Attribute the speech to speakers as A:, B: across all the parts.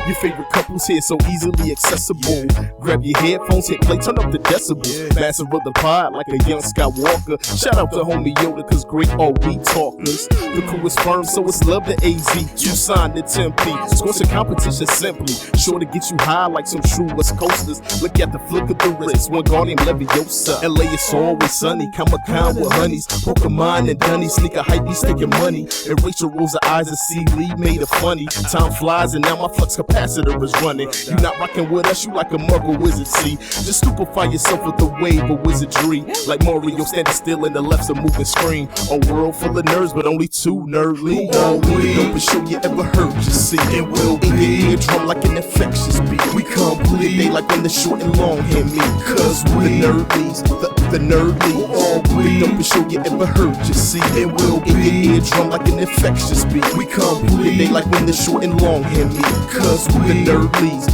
A: Your favorite couples here so easily accessible. Grab your headphones, hit play, turn up the decibel. Master of the pod like a young Skywalker. Shout out to homie Yoda, cause great are we talkers. The crew is firm, so it's love to AZ. You signed the Tempe. Score's a competition simply. Sure to get you high like some true West Coasters. Look at the flick of the wrist, one guardian Leviosa. LA is always sunny, Comic-Con with honeys. Pokemon and Dunny, sneaker hype, he's taking money. And Rachel rolls her eyes and see Lee made it funny. Time flies and now my flux capacitor is running. You not rocking with us, you like a muggle wizard, see. Just stupefy yourself with the wave of wizardry. Like Mario standing still and the left's a moving screen. A world full of nerds, but only two nerdly. Don't be sure you ever heard, just see. It will be a drum like an infectious beat. We complete, they like when the short and long hair meet. Cause we the nerdlies, the nerdly. Don't be sure you ever heard, just see. It will be a drum like an infectious beat. We complete, they like when the short and long hair meet. Cause we the nerdlies,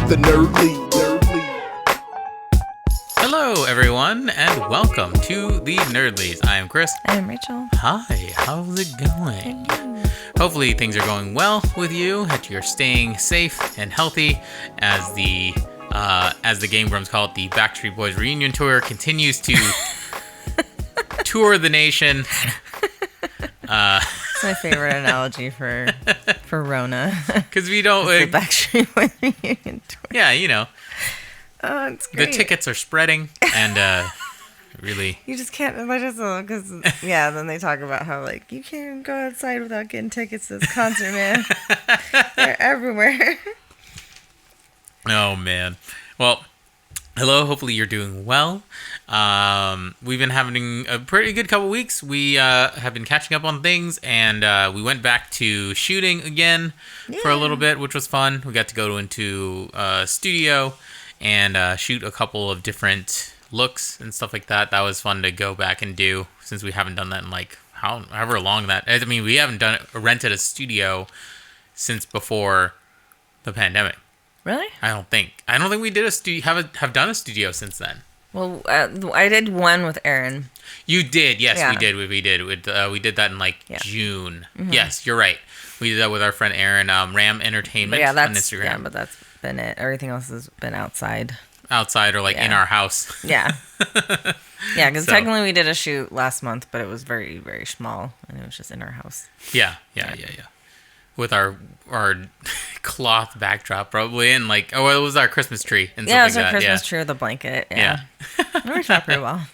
A: the nerdly.
B: Hello, everyone, and welcome to the Nerdlies. I am Chris.
C: I'm Rachel.
B: Hi, how's it going?
C: Hello.
B: Hopefully things are going well with you, that you're staying safe and healthy as the Game Grumps call it, the Backstreet Boys reunion tour continues to tour the nation.
C: It's my favorite analogy for Rona.
B: Because we don't...
C: the Backstreet Boys reunion tour.
B: Yeah, you know.
C: Oh, it's great.
B: The tickets are spreading, and really...
C: You just can't imagine, because, yeah, then they talk about how, like, you can't go outside without getting tickets to this concert, man. They're everywhere.
B: Oh, man. Well, hello. Hopefully you're doing well. We've been having a pretty good couple weeks. We have been catching up on things, and we went back to shooting again for a little bit, which was fun. We got to go into a studio and shoot a couple of different looks and stuff like that. That was fun to go back and do, since we haven't done that in like however long that. I mean, we haven't rented a studio since before the pandemic.
C: Really?
B: I don't think we did have done a studio since then.
C: Well, I did one with Aaron.
B: You did, yes,
C: yeah.
B: we did. We did that in like June.
C: Mm-hmm.
B: Yes, you're right. We did that with our friend Aaron, Ram Entertainment on Instagram.
C: Yeah, but that's been it. Everything else has been outside.
B: Outside or like in our house.
C: Yeah. Yeah, because technically we did a shoot last month, but it was very, very small, and it was just in our house.
B: Yeah. With our cloth backdrop, probably, and like, it was our Christmas tree and stuff like that.
C: Yeah, it was our Christmas tree with the blanket. Yeah. It worked out pretty well.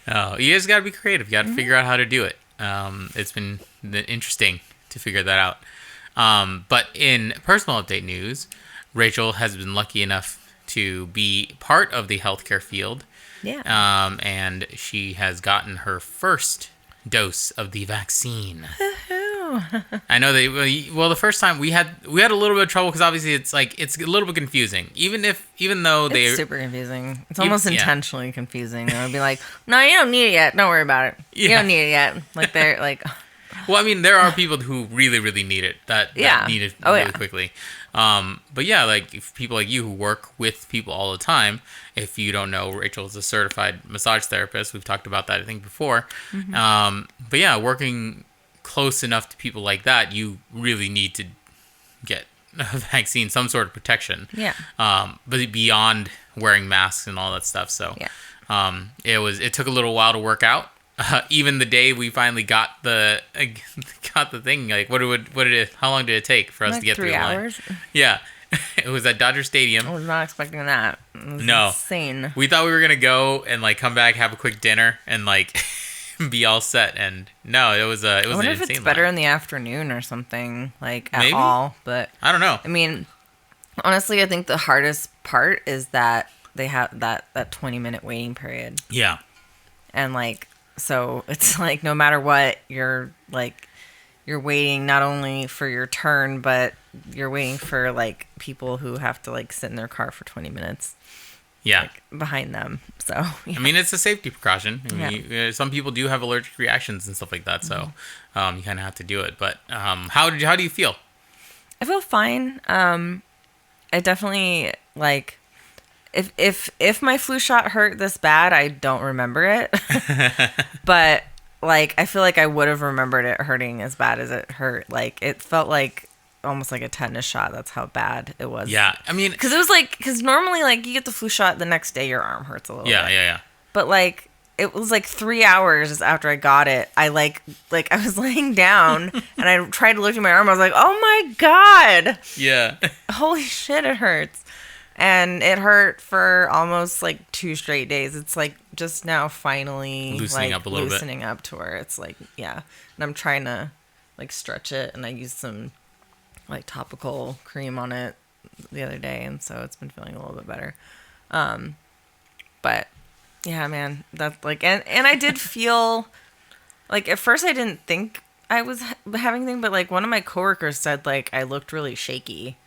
B: Oh, you guys got to be creative. You got to figure out how to do it. It's been interesting to figure that out. But in personal update news, Rachel has been lucky enough to be part of the healthcare field.
C: Yeah.
B: And she has gotten her first dose of the vaccine. I know the first time we had a little bit of trouble, because obviously it's a little bit confusing. Even though it's
C: super confusing. It's almost intentionally confusing. They would be like, "No, you don't need it yet. Don't worry about it. You don't need it yet." Like they're like.
B: Well, I mean, there are people who really, really need it. That need it really quickly. But yeah, like if people like you who work with people all the time. If you don't know, Rachel is a certified massage therapist. We've talked about that, I think, before. Mm-hmm. But yeah, working close enough to people like that, you really need to get a vaccine, some sort of protection. Yeah. But beyond wearing masks and all that stuff. So it took a little while to work out. Even the day we finally got the thing, like how long did it take for us to get through the line?
C: 3 hours.
B: Yeah. It was at Dodger Stadium.
C: I was not expecting that. It was insane.
B: We thought we were gonna go and like come back, have a quick dinner, and like be all set. And no, it was I
C: wonder if it's better in the afternoon or something, like at
B: Maybe?
C: all. But
B: I don't know.
C: I mean, honestly, I think the hardest part is that they have that 20-minute waiting period.
B: Yeah.
C: And like, so it's like no matter what, you're waiting not only for your turn, but you're waiting for like people who have to like sit in their car for 20 minutes.
B: Yeah.
C: Like, behind them. So
B: I mean, it's a safety precaution. I mean, some people do have allergic reactions and stuff like that, so you kind of have to do it. But how do you feel?
C: I feel fine. I definitely like if my flu shot hurt this bad, I don't remember it. But like I feel like I would have remembered it hurting as bad as it hurt. Like it felt like almost like a tetanus shot. That's how bad it was.
B: Yeah, I mean,
C: because it was like, because normally like you get the flu shot the next day, your arm hurts a little bit.
B: Yeah.
C: But like it was like 3 hours after I got it, I like I was laying down and I tried to lift my arm. I was like, oh my God.
B: Yeah.
C: Holy shit, it hurts. And it hurt for almost like 2 straight days. It's like just now finally
B: loosening up a little bit.
C: Loosening up to where it's like, yeah. And I'm trying to like stretch it, and I used some like topical cream on it the other day, and so it's been feeling a little bit better. But yeah, man, that's like, and I did feel like at first I didn't think I was having anything, but like one of my coworkers said like I looked really shaky.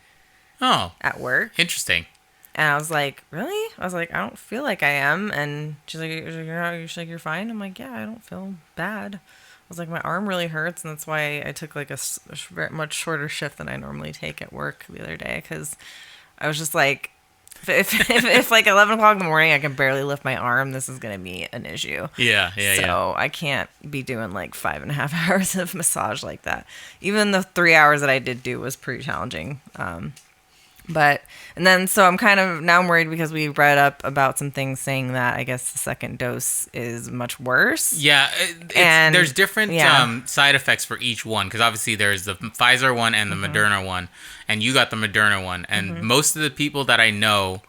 B: Oh,
C: at work.
B: Interesting.
C: And I was like, really? I was like, I don't feel like I am. And she's like, you're fine? I'm like, yeah, I don't feel bad. I was like, my arm really hurts. And that's why I took like a much shorter shift than I normally take at work the other day. Because I was just like, if like 11 o'clock in the morning, I can barely lift my arm, this is going to be an issue.
B: Yeah.
C: So I can't be doing like 5.5 hours of massage like that. Even the 3 hours that I did do was pretty challenging. So I'm kind of, now I'm worried because we read up about some things saying that I guess the second dose is much worse.
B: Yeah, and there's different side effects for each one, because obviously there's the Pfizer one and the Moderna one, and you got the Moderna one, and most of the people that I know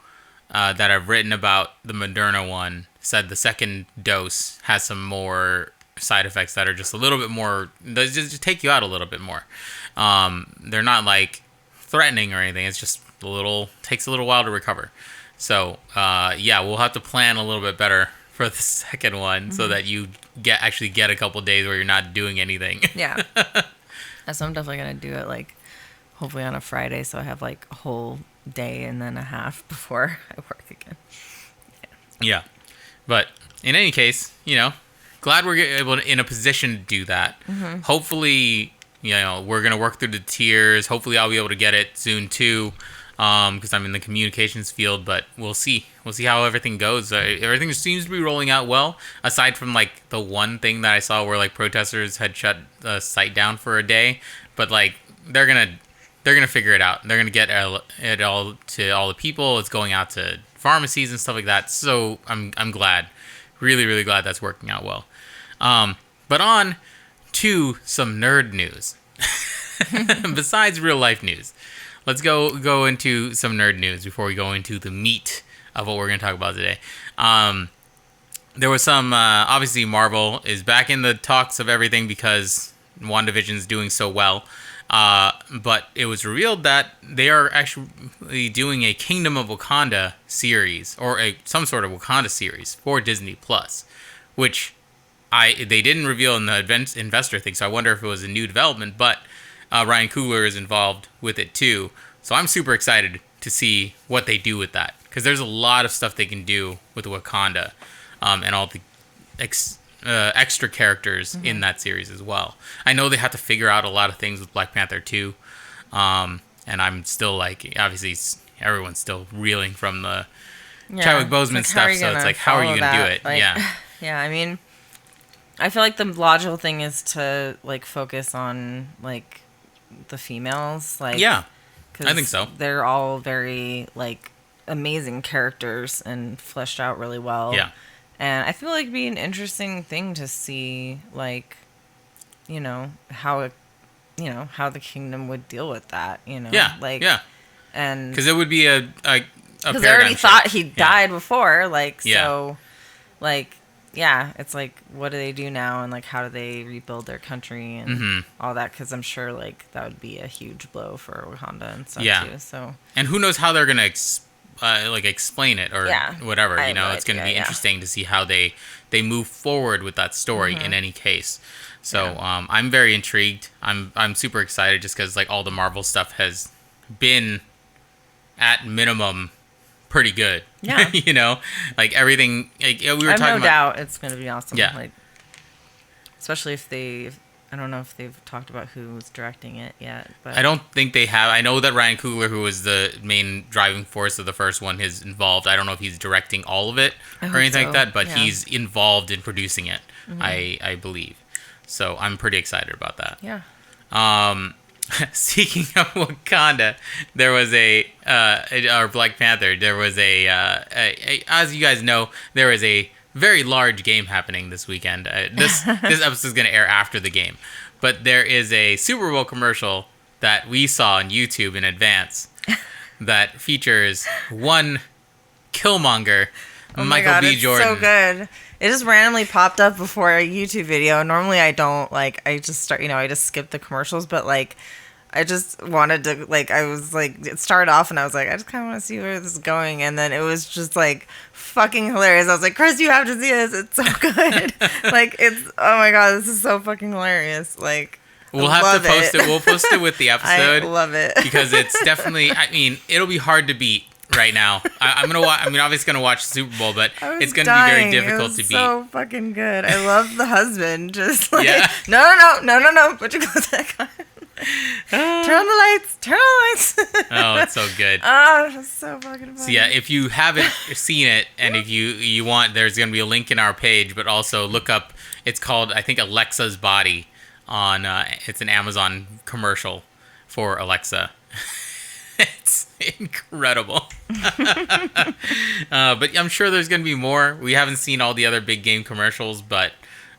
B: that have written about the Moderna one said the second dose has some more side effects that are just a little bit more, they just take you out a little bit more. They're not like threatening or anything, it's just takes a little while to recover. So we'll have to plan a little bit better for the second one so that you actually get a couple days where you're not doing anything.
C: Yeah. So I'm definitely gonna do it like hopefully on a Friday, so I have like a whole day and then a half before I work again.
B: Yeah. But in any case, glad we're able to, in a position to do that. Hopefully, we're gonna work through the tiers. Hopefully I'll be able to get it soon too. Because I'm in the communications field, but we'll see. We'll see how everything goes. Everything seems to be rolling out well, aside from like the one thing that I saw where like protesters had shut the site down for a day. But like they're gonna figure it out. They're gonna get it all to all the people. It's going out to pharmacies and stuff like that. So I'm glad, really really glad that's working out well. But on to some nerd news. Besides real life news. Let's go into some nerd news before we go into the meat of what we're going to talk about today. There was some, obviously Marvel is back in the talks of everything because WandaVision is doing so well. But it was revealed that they are actually doing a Kingdom of Wakanda series, or some sort of Wakanda series for Disney+, which they didn't reveal in the investor thing, so I wonder if it was a new development, but Ryan Coogler is involved with it too. So I'm super excited to see what they do with that, because there's a lot of stuff they can do with Wakanda and all the extra characters in that series as well. I know they have to figure out a lot of things with Black Panther 2. And I'm still like, obviously everyone's still reeling from the Chadwick Boseman stuff. So it's like, how are you going to do it?
C: Like, yeah, I mean, I feel like the logical thing is to like focus on like the females, like,
B: I think so.
C: They're all very like amazing characters and fleshed out really well.
B: Yeah,
C: and I feel like it'd be an interesting thing to see, like, how the kingdom would deal with that. And
B: because it would be a
C: because they already thought he died before, like, so, like. Yeah, it's like, what do they do now, and like, how do they rebuild their country and all that? Because I'm sure like that would be a huge blow for Wakanda and stuff too. So,
B: and who knows how they're gonna explain it or whatever. It's gonna be interesting to see how they move forward with that story in any case. So I'm very intrigued. I'm super excited just because like all the Marvel stuff has been at minimum pretty good.
C: Yeah.
B: Like everything, like we were talking about.
C: I have no doubt it's going to be awesome.
B: Yeah.
C: Like, especially if I don't know if they've talked about who's directing it yet. But
B: I don't think they have. I know that Ryan Coogler, who was the main driving force of the first one, is involved. I don't know if he's directing all of it or anything like that, but he's involved in producing it, I believe. So I'm pretty excited about that.
C: Yeah.
B: Speaking of Wakanda, there was or Black Panther, there was as you guys know, there is a very large game happening this weekend. This episode is going to air after the game. But there is a Super Bowl commercial that we saw on YouTube in advance that features one Killmonger, Michael B. Jordan.
C: It's so good. It just randomly popped up before a YouTube video. Normally I don't, like, I just start, I just skip the commercials, but, like, I just wanted to, like, I was, like, it started off and I was like, I just kind of want to see where this is going. And then it was just, like, fucking hilarious. I was like, Chris, you have to see this. It's so good. Like, oh my God, this is so fucking hilarious. Like,
B: we'll have to post it. We'll post it with the episode.
C: I love it.
B: Because it's definitely, it'll be hard to beat right now. I'm going to watch, obviously going to watch the Super Bowl, but it's going to be very difficult to beat.
C: So fucking good. I love the husband. Just like, no, put your clothes back on. Turn on the lights.
B: Oh, it's so good.
C: Oh, it's so fucking funny.
B: So yeah, if you haven't seen it, and if you want, there's going to be a link in our page, but also look up, it's called, I think, Alexa's Body on, it's an Amazon commercial for Alexa. It's incredible. But I'm sure there's going to be more. We haven't seen all the other big game commercials, but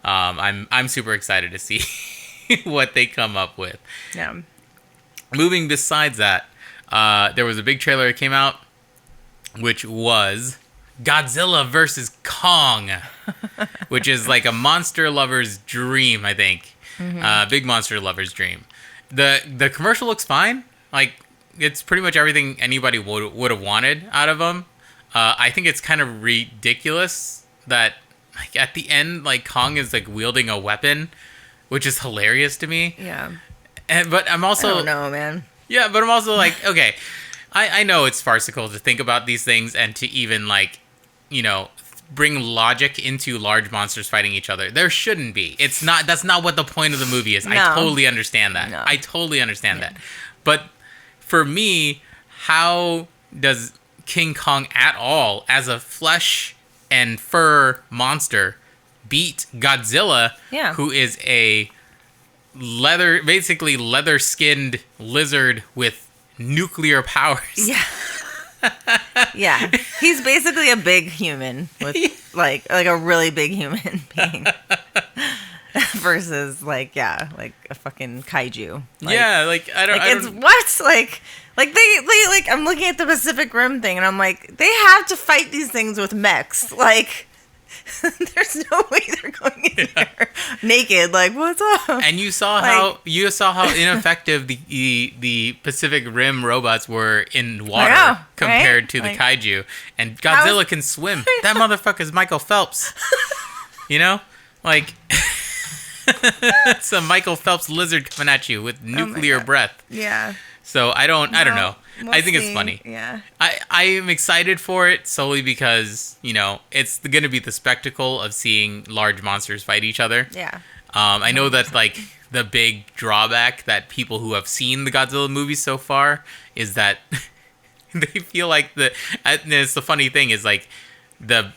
B: I'm super excited to see what they come up with.
C: Yeah.
B: Moving besides that, there was a big trailer that came out, which was Godzilla versus Kong, which is like a monster lover's dream, I think. Mm-hmm. Big monster lover's dream. The commercial looks fine. Like, it's pretty much everything anybody would have wanted out of them. I think it's kind of ridiculous that, like, at the end, like, Kong is like wielding a weapon, which is hilarious to me.
C: Yeah.
B: But I'm also...
C: I don't know, man.
B: Yeah, but I'm also like, okay, I know it's farcical to think about these things and to even, like, bring logic into large monsters fighting each other. There shouldn't be. That's not what the point of the movie is. No. I totally understand that. No. I totally understand that. But for me, how does King Kong at all, as a flesh and fur monster, beat Godzilla, who is a basically leather-skinned lizard with nuclear powers?
C: Yeah. Yeah. He's basically a big human with like a really big human being. Versus like a fucking kaiju.
B: I don't.
C: What? Like they I'm looking at the Pacific Rim thing and I'm like, they have to fight these things with mechs. Like, there's no way they're going in there naked. Like, what's up?
B: And you saw how ineffective the Pacific Rim robots were in water compared to the kaiju. And Godzilla can swim. That motherfucker's Michael Phelps. Like. It's a Michael Phelps lizard coming at you with nuclear breath.
C: Yeah.
B: So I don't know. I think
C: see.
B: It's funny.
C: Yeah.
B: I am excited for it solely because, it's going to be the spectacle of seeing large monsters fight each other.
C: Yeah.
B: I know that's like the big drawback that people who have seen the Godzilla movies so far is that they feel like it's the funny thing is like the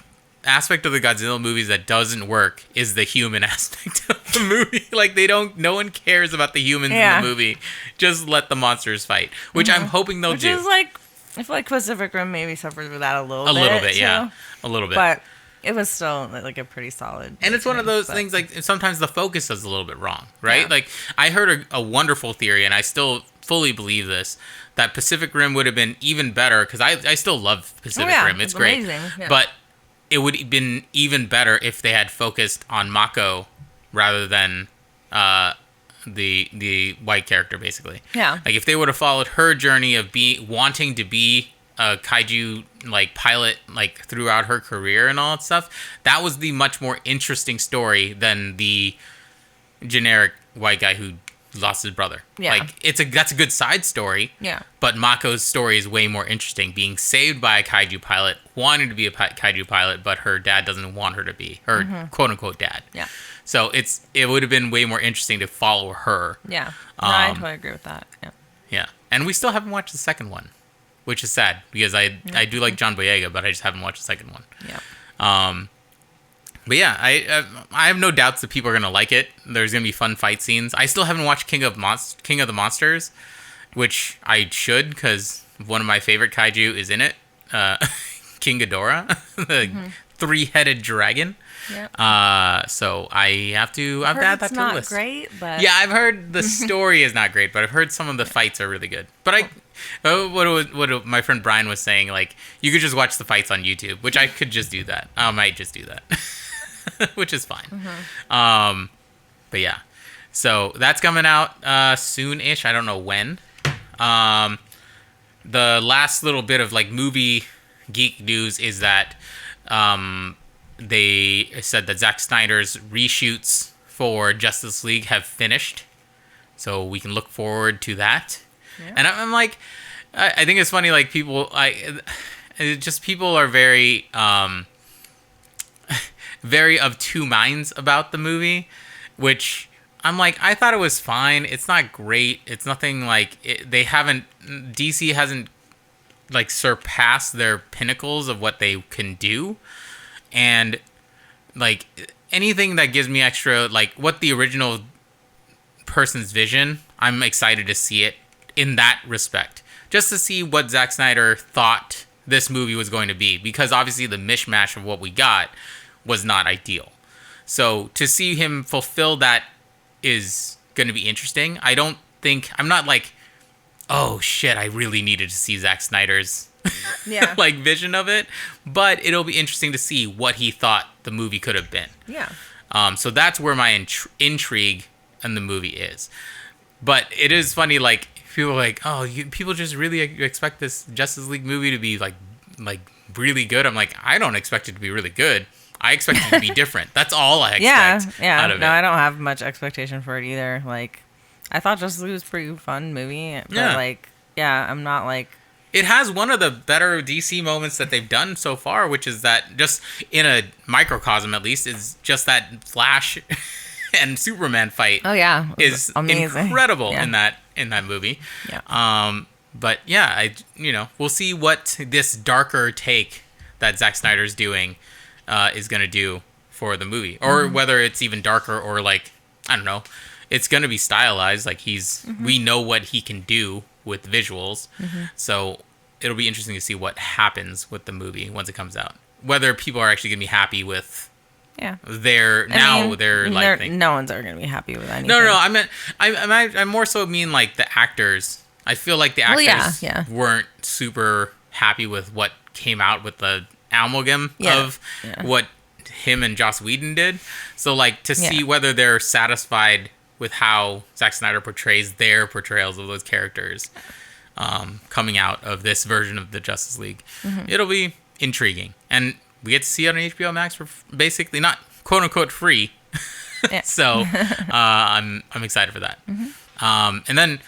B: aspect of the Godzilla movies that doesn't work is the human aspect of the movie. Like, no one cares about the humans in the movie. Just let the monsters fight, which I'm hoping they'll do.
C: Which is like, I feel like Pacific Rim maybe suffered with that a little bit.
B: A little bit, yeah. A little bit.
C: But it was still like a pretty solid.
B: And it's one of those things, like, sometimes the focus is a little bit wrong, right? Yeah. Like, I heard a wonderful theory, and I still fully believe this, that Pacific Rim would have been even better, because I still love Pacific Rim. It's great.
C: Amazing. Yeah.
B: But it would have been even better if they had focused on Mako rather than the white character, basically.
C: Yeah.
B: Like, if they would have followed her journey of wanting to be a kaiju like pilot like throughout her career and all that stuff, that was the much more interesting story than the generic white guy who lost his brother.
C: Yeah.
B: Like, that's a good side story.
C: Yeah.
B: But Mako's story is way more interesting. Being saved by a kaiju pilot, wanting to be a kaiju pilot, but her dad doesn't want her to be her quote unquote dad.
C: Yeah.
B: So it would have been way more interesting to follow her.
C: Yeah. No, I totally agree with that. Yeah.
B: Yeah. And we still haven't watched the second one, which is sad because I do like John Boyega, but I just haven't watched the second one.
C: Yeah.
B: But yeah, I have no doubts that people are gonna like it. There's gonna be fun fight scenes. I still haven't watched King of the Monsters, which I should because one of my favorite kaiju is in it, King Ghidorah, the three-headed dragon. Yeah. So I have to add that to the list.
C: It's not great, but
B: yeah, I've heard the story is not great, but I've heard some of the fights are really good. But what my friend Brian was saying, like you could just watch the fights on YouTube, which I could just do that. I might just do that, which is fine. But yeah, so that's coming out soon-ish. I don't know when. The last little bit of like movie geek news is that they said that Zack Snyder's reshoots for Justice League have finished, so we can look forward to that. Yeah. And I'm like, I think it's funny, like people are very very of two minds about the movie, which I'm like, I thought it was fine. It's not great. It's nothing like DC hasn't like surpassed their pinnacles of what they can do. And like anything that gives me extra, like what the original person's vision, I'm excited to see it in that respect. Just to see what Zack Snyder thought this movie was going to be. Because obviously the mishmash of what we got was not ideal. So to see him fulfill that is going to be interesting. I'm not like, oh shit, I really needed to see Zack Snyder's like vision of it, but it'll be interesting to see what he thought the movie could have been.
C: Yeah.
B: So that's where my intrigue in the movie is. But it is funny, like people are like, oh, people just really expect this Justice League movie to be like really good. I'm like, I don't expect it to be really good. I expect it to be different. That's all I expect out of it.
C: No, I don't have much expectation for it either. Like, I thought Justice League was a pretty fun movie, but I'm not like...
B: It has one of the better DC moments that they've done so far, which is that, just in a microcosm at least, is just that Flash and Superman fight.
C: Oh yeah,
B: is amazing. Incredible in that movie.
C: Yeah.
B: But yeah, we'll see what this darker take that Zack Snyder's doing is gonna do for the movie, or whether it's even darker, or like, I don't know, it's gonna be stylized. Like we know what he can do with visuals, so it'll be interesting to see what happens with the movie once it comes out. Whether people are actually gonna be happy with their thing.
C: No one's ever gonna be happy with anything.
B: No. I more so mean like the actors. I feel like the actors weren't super happy with what came out with the amalgam of what him and Joss Whedon did. So like to see whether they're satisfied with how Zack Snyder portrays their portrayals of those characters coming out of this version of the Justice League. It'll be intriguing. And we get to see it on HBO Max for basically not quote unquote free. So I'm excited for that. And then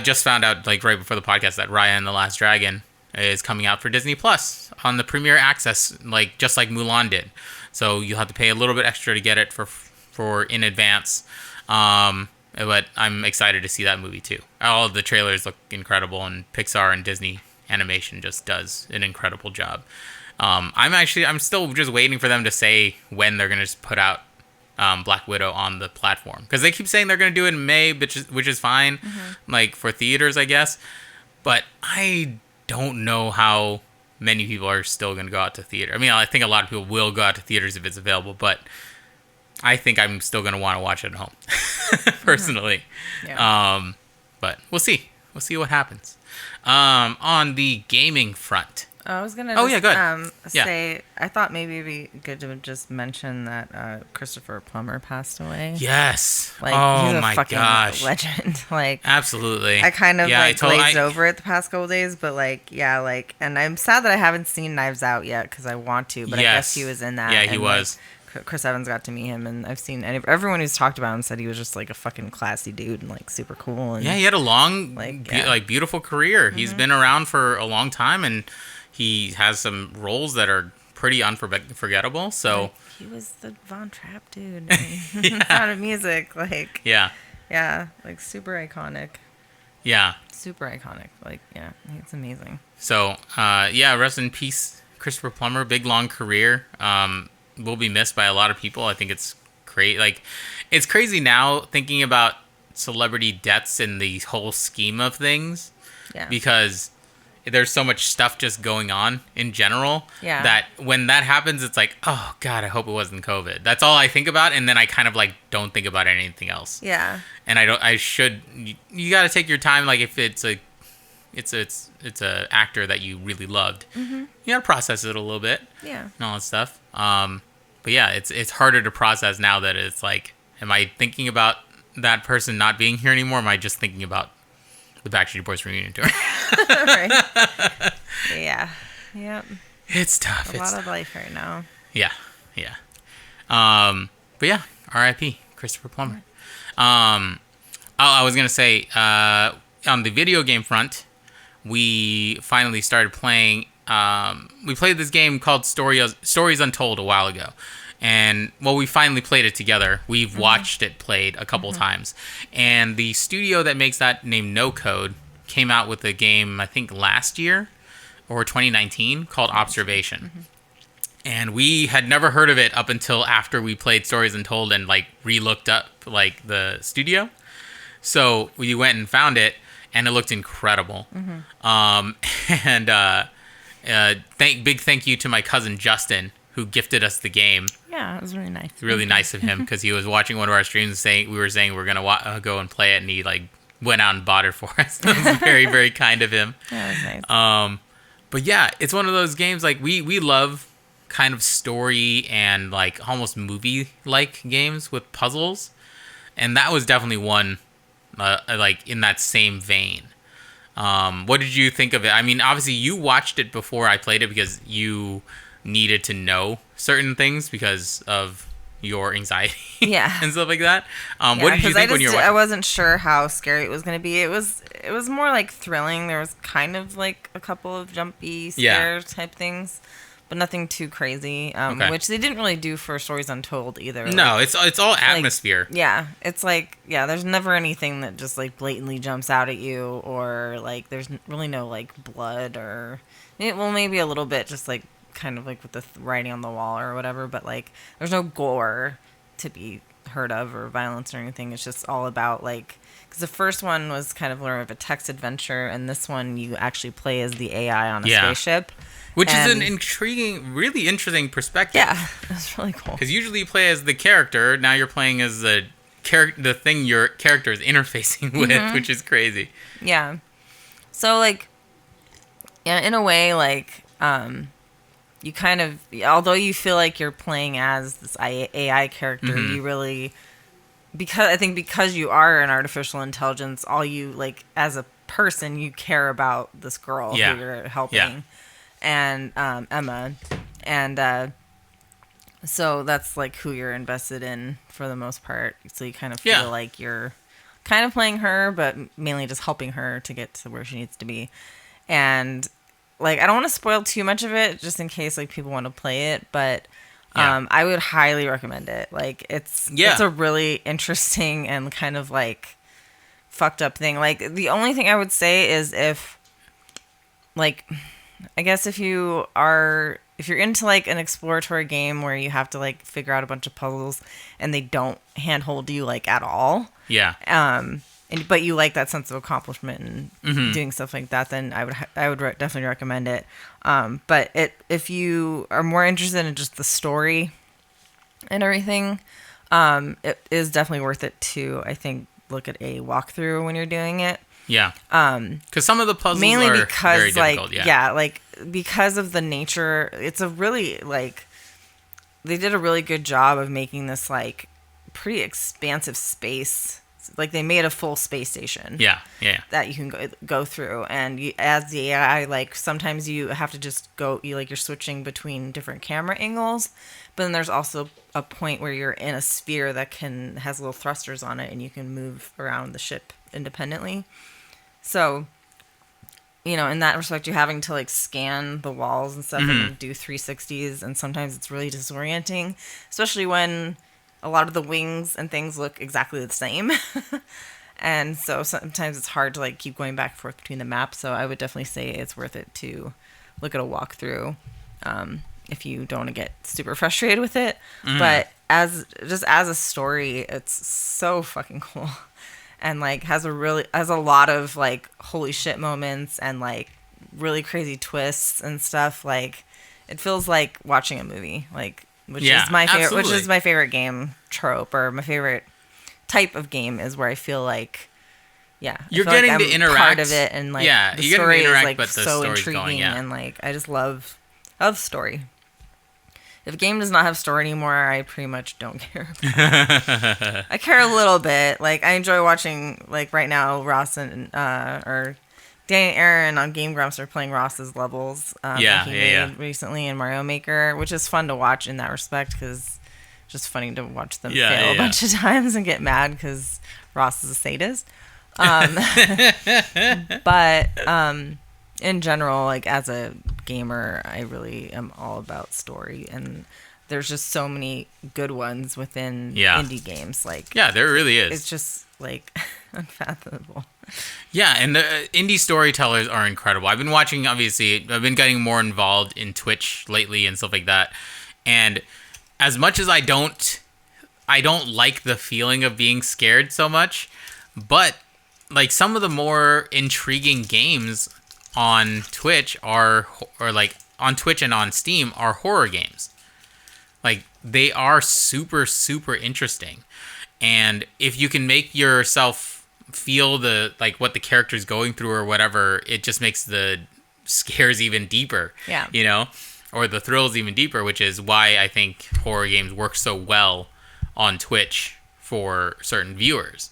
B: just found out like right before the podcast that Raya and the Last Dragon is coming out for Disney Plus on the Premier Access, like just like Mulan did. So you'll have to pay a little bit extra to get it for in advance. But I'm excited to see that movie too. All of the trailers look incredible, and Pixar and Disney Animation just does an incredible job. I'm still just waiting for them to say when they're gonna just put out Black Widow on the platform, because they keep saying they're gonna do it in May, which is fine, like for theaters, I guess. But I don't know how many people are still gonna go out to theater. I mean, I think a lot of people will go out to theaters if it's available, but I think I'm still going to want to watch it at home, personally. Yeah. But we'll see. We'll see what happens. On the gaming front.
C: I was going
B: to
C: say, I thought maybe it'd be good to just mention that Christopher Plummer passed away.
B: Yes.
C: Like, he's a fucking legend. Like,
B: absolutely.
C: I kind of glazed over it the past couple days, but and I'm sad that I haven't seen Knives Out yet because I want to, but I guess he was in that.
B: Yeah, he was.
C: Chris Evans got to meet him, and I've seen everyone who's talked about him said he was just like a fucking classy dude and like super cool. And
B: he had a long, beautiful career. He's been around for a long time, and he has some roles that are pretty unforgettable. So
C: he was the Von Trapp dude. Sound of Music, like like super iconic.
B: Yeah,
C: super iconic. Like it's amazing.
B: So rest in peace, Christopher Plummer. Big long career. will be missed by a lot of people. I think it's great. Like, it's crazy now thinking about celebrity deaths in the whole scheme of things.
C: Yeah.
B: Because there's so much stuff just going on in general.
C: Yeah.
B: That when that happens, it's like, oh God, I hope it wasn't COVID. That's all I think about, and then I kind of like don't think about anything else.
C: Yeah.
B: And I should. You got to take your time. Like if it's a actor that you really loved, you got to process it a little bit.
C: Yeah.
B: And all that stuff. But yeah, it's harder to process now that it's like, am I thinking about that person not being here anymore? Or am I just thinking about the Backstreet Boys reunion tour?
C: Right. Yeah. Yep.
B: It's tough.
C: A lot of life right now.
B: Yeah. Yeah. But yeah, R.I.P. Christopher Plummer. I was gonna say, on the video game front, we finally started playing. We played this game called Stories Untold a while ago. And, well, we finally played it together. We've watched it played a couple times. And the studio that makes that, named No Code, came out with a game, I think, last year or 2019 called Observation. And we had never heard of it up until after we played Stories Untold and, like, re-looked up, like, the studio. So we went and found it, and it looked incredible. Big thank you to my cousin Justin, who gifted us the game.
C: Yeah, it was really nice.
B: Really nice of him, because he was watching one of our streams and we were saying we're gonna go and play it, and he like went out and bought it for us. It was very, very kind of him.
C: Yeah, it was nice.
B: But yeah, it's one of those games like we love kind of story and like almost movie like games with puzzles, and that was definitely one like in that same vein. What did you think of it? I mean, obviously you watched it before I played it because you needed to know certain things because of your anxiety and stuff like that. What did you think when you were watching?
C: I wasn't sure how scary it was going to be. It was more like thrilling. There was kind of like a couple of jumpy scare type things, but nothing too crazy, which they didn't really do for Stories Untold either.
B: No, like, it's all atmosphere.
C: Like, yeah, it's like, there's never anything that just like blatantly jumps out at you, or like there's really no like blood or, well, maybe a little bit, just like kind of like with the writing on the wall or whatever, but like there's no gore to be heard of or violence or anything. It's just all about like, because the first one was kind of more of a text adventure, and this one you actually play as the AI on a spaceship,
B: which is an intriguing, really interesting perspective.
C: Yeah, that's really cool,
B: because usually you play as the character. Now you're playing as the thing your character is interfacing with, which is crazy.
C: Yeah, so like, yeah, in a way, like you kind of, although you feel like you're playing as this AI character, you really, because you are an artificial intelligence, all you, like, as a person, you care about this girl who you're helping, and Emma, and so that's, like, who you're invested in for the most part, so you kind of feel like you're kind of playing her, but mainly just helping her to get to where she needs to be, and like, I don't want to spoil too much of it, just in case like people want to play it, but I would highly recommend it. Like, it's a really interesting and kind of like fucked up thing. Like, the only thing I would say is if, like, I guess if you're into like an exploratory game where you have to like figure out a bunch of puzzles and they don't handhold you like at all. Yeah. But you like that sense of accomplishment and doing stuff like that, then I would definitely recommend it. But if you are more interested in just the story and everything, it is definitely worth it to, I think, look at a walkthrough when you're doing it. Yeah. Because
B: some of the puzzles are very difficult.
C: Like because of the nature, it's a really like, they did a really good job of making this like pretty expansive space. Like, they made a full space station. That you can go through, and as the AI, like, sometimes you have to just go. You're switching between different camera angles, but then there's also a point where you're in a sphere that has little thrusters on it, and you can move around the ship independently. So, in that respect, you're having to like scan the walls and stuff and do 360s, and sometimes it's really disorienting, especially when a lot of the wings and things look exactly the same. And so sometimes it's hard to like keep going back and forth between the maps. So I would definitely say it's worth it to look at a walkthrough. if you don't want to get super frustrated with it. But as a story, it's so fucking cool. And like has a lot of like holy shit moments and like really crazy twists and stuff. Like it feels like watching a movie, like which is my favorite
B: absolutely.
C: Which is my favorite game trope, or my favorite type of game, is where I feel like
B: you're getting
C: like
B: to interact,
C: part of it, and like the
B: you're
C: story
B: getting to interact,
C: is like
B: but the
C: so
B: story's
C: intriguing
B: going,
C: and like I just love story. If a game does not have story anymore, I pretty much don't care. I care a little bit. Like I enjoy watching, like right now, Ross and or Dan and Aaron on Game Grumps are playing Ross's levels that he made recently in Mario Maker, which is fun to watch in that respect because it's just funny to watch them fail a bunch of times and get mad because Ross is a sadist. But in general, like as a gamer, I really am all about story, and there's just so many good ones within indie games. Like
B: there really is.
C: It's just like unfathomable.
B: Yeah, and the indie storytellers are incredible. I've been watching, obviously, I've been getting more involved in Twitch lately and stuff like that. And as much as I don't like the feeling of being scared so much, but like some of the more intriguing games on Twitch or like on Twitch and on Steam are horror games. Like they are super, super interesting. And if you can make yourself feel the like what the character's going through or whatever, it just makes the scares even deeper.
C: Yeah.
B: You know? Or the thrills even deeper, which is why I think horror games work so well on Twitch for certain viewers.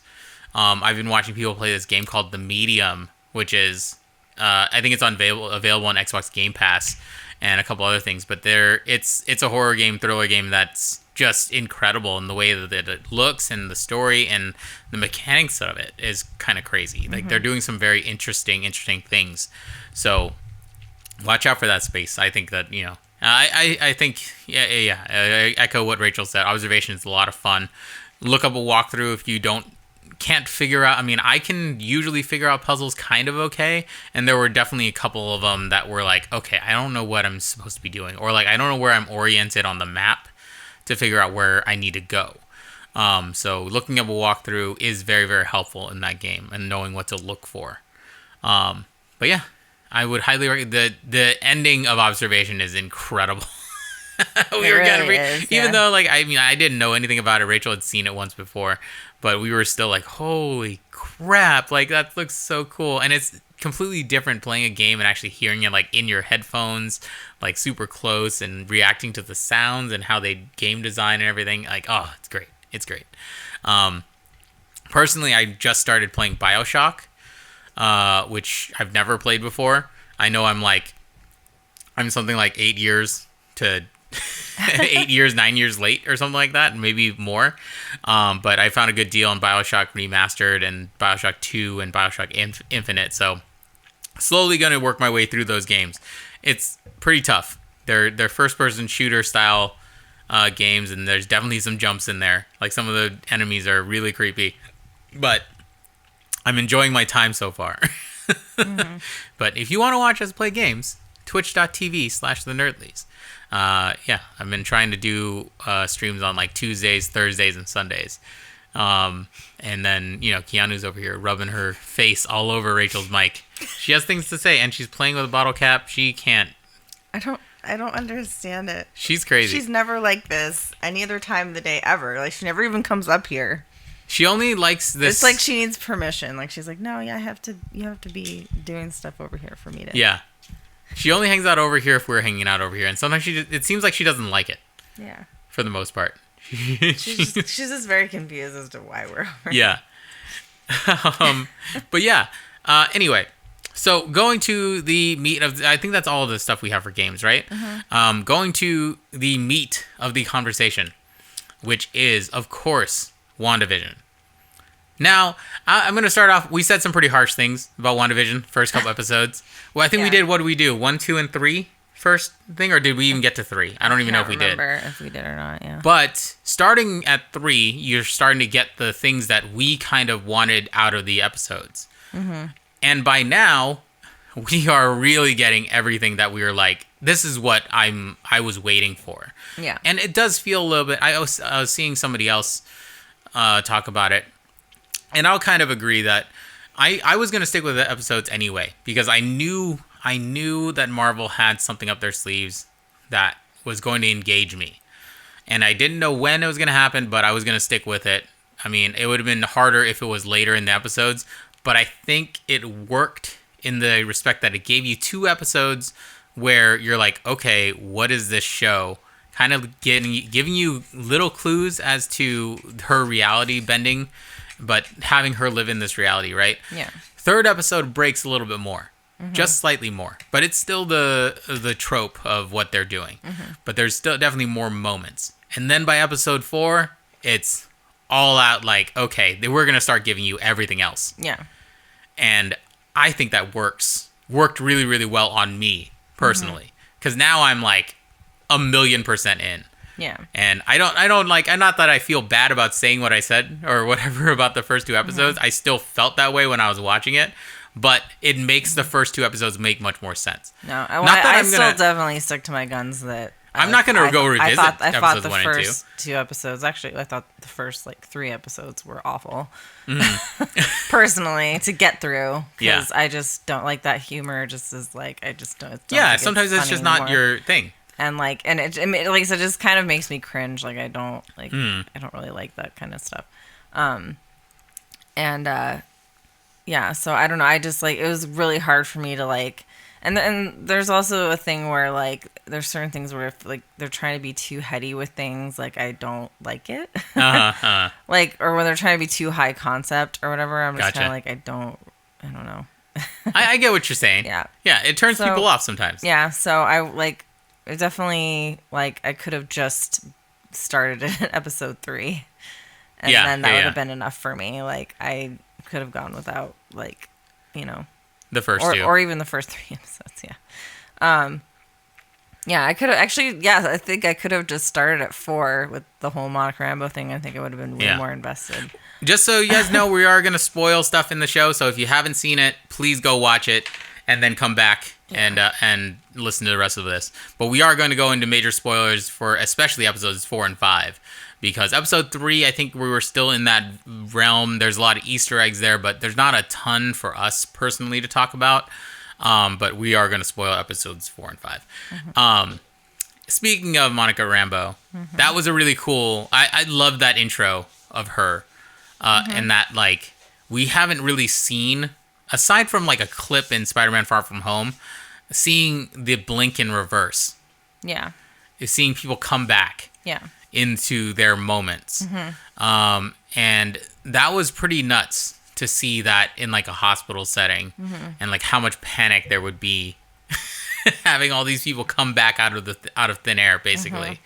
B: I've been watching people play this game called The Medium, which is I think it's available on Xbox Game Pass and a couple other things, but it's a horror game, thriller game that's just incredible in the way that it looks, and the story and the mechanics of it is kind of crazy. Like they're doing some very interesting things. So watch out for that space. I think that, I think, I echo what Rachel said. Observation is a lot of fun. Look up a walkthrough if you can't figure out. I mean, I can usually figure out puzzles kind of okay, and there were definitely a couple of them that were like, okay, I don't know what I'm supposed to be doing, or like I don't know where I'm oriented on the map to figure out where I need to go. So looking up a walkthrough is very, very helpful in that game and knowing what to look for. But yeah, I would highly recommend. The ending of Observation is incredible. Even though, like, I mean, I didn't know anything about it. Rachel had seen it once before, but we were still like, holy crap, like that looks so cool. And it's completely different playing a game and actually hearing it like in your headphones, like super close, and reacting to the sounds and how they game design and everything. Like, oh, it's great. Personally, I just started playing BioShock, which I've never played before. I know I'm something like 8 years to 9 years late or something like that, maybe more. But I found a good deal on BioShock Remastered and BioShock 2 and BioShock Infinite. So slowly going to work my way through those games. It's pretty tough. They're first-person shooter style games, and there's definitely some jumps in there. Like some of the enemies are really creepy. But I'm enjoying my time so far. But if you want to watch us play games, twitch.tv/thenerdlies. I've been trying to do streams on like Tuesdays, Thursdays, and Sundays. And then, Keanu's over here rubbing her face all over Rachel's mic. She has things to say, and she's playing with a bottle cap. She can't.
C: I don't understand it.
B: She's crazy.
C: She's never like this any other time of the day ever. Like, she never even comes up here.
B: She only likes this.
C: It's like she needs permission. Like, she's like, no, you have to be doing stuff over here for me to.
B: Yeah. She only hangs out over here if we're hanging out over here, and sometimes it seems like she doesn't like it.
C: Yeah.
B: For the most part.
C: She's just very confused as to why we're over.
B: Yeah. But yeah. Anyway, so going to the meat of, I think that's all of the stuff we have for games, right? Going to the meat of the conversation, which is, of course, WandaVision. Now, I'm going to start off. We said some pretty harsh things about WandaVision first couple episodes. Well, I think we did. What did we do? 1, 2, and 3 first thing, or did we even get to 3? I don't even know if we did.
C: I don't remember if we did or not. Yeah.
B: But starting at 3, you're starting to get the things that we kind of wanted out of the episodes. And by now, we are really getting everything that we were like, this is what I was waiting for.
C: Yeah.
B: And it does feel a little bit. I was seeing somebody else talk about it, and I'll kind of agree that I was gonna stick with the episodes anyway because I knew that Marvel had something up their sleeves that was going to engage me, and I didn't know when it was gonna happen, but I was gonna stick with it. I mean, it would have been harder if it was later in the episodes, but I think it worked in the respect that it gave you 2 episodes where you're like, okay, what is this show? Kind of giving you little clues as to her reality bending, but having her live in this reality, right?
C: Yeah.
B: 3rd episode breaks a little bit more, just slightly more, but it's still the trope of what they're doing. But there's still definitely more moments. And then by episode 4, it's all out like, okay, we're going to start giving you everything else.
C: Yeah.
B: And I think that worked really, really well on me personally. Because now I'm like 1,000,000% in.
C: Yeah.
B: And I don't like, I'm not that I feel bad about saying what I said or whatever about the first 2 episodes. I still felt that way when I was watching it. But it makes the first 2 episodes make much more sense.
C: No, I still definitely stick to my guns that...
B: I'm not going to go revisit
C: I thought
B: episodes
C: the
B: 1 and 2.
C: first 2 episodes, actually, I thought the first, 3 episodes were awful. Personally, to get through. Because I just don't like that humor, just as, I just don't...
B: Sometimes it's just not your thing.
C: And, like I said, it just kind of makes me cringe. I don't, I don't really like that kind of stuff. Yeah, so I don't know. I just, it was really hard for me to, And then there's also a thing where, there's certain things where if, they're trying to be too heady with things, I don't like it. Or when they're trying to be too high concept or whatever, I'm just kind of I don't know.
B: I get what you're saying.
C: Yeah.
B: Yeah, it turns people off sometimes.
C: Yeah, so it definitely, I could have just started it at episode 3. And then that would have been enough for me. I could have gone without,
B: the first 2.
C: Or even the first 3 episodes, yeah. Yeah, I could have actually, I think I could have just started at 4 with the whole Monica Rambeau thing. I think I would have been way more invested.
B: Just so you guys know, we are going to spoil stuff in the show. So if you haven't seen it, please go watch it and then come back and listen to the rest of this. But we are going to go into major spoilers for especially episodes 4 and 5. Because episode 3, I think we were still in that realm. There's a lot of Easter eggs there, but there's not a ton for us personally to talk about. But we are going to spoil episodes 4 and 5. Speaking of Monica Rambeau, that was a really cool... I love that intro of her. And that, we haven't really seen... Aside from, a clip in Spider-Man Far From Home, seeing the blink in reverse.
C: Yeah.
B: Seeing people come back.
C: Yeah. Into
B: their moments. And that was pretty nuts to see that in a hospital setting and how much panic there would be having all these people come back out of thin air basically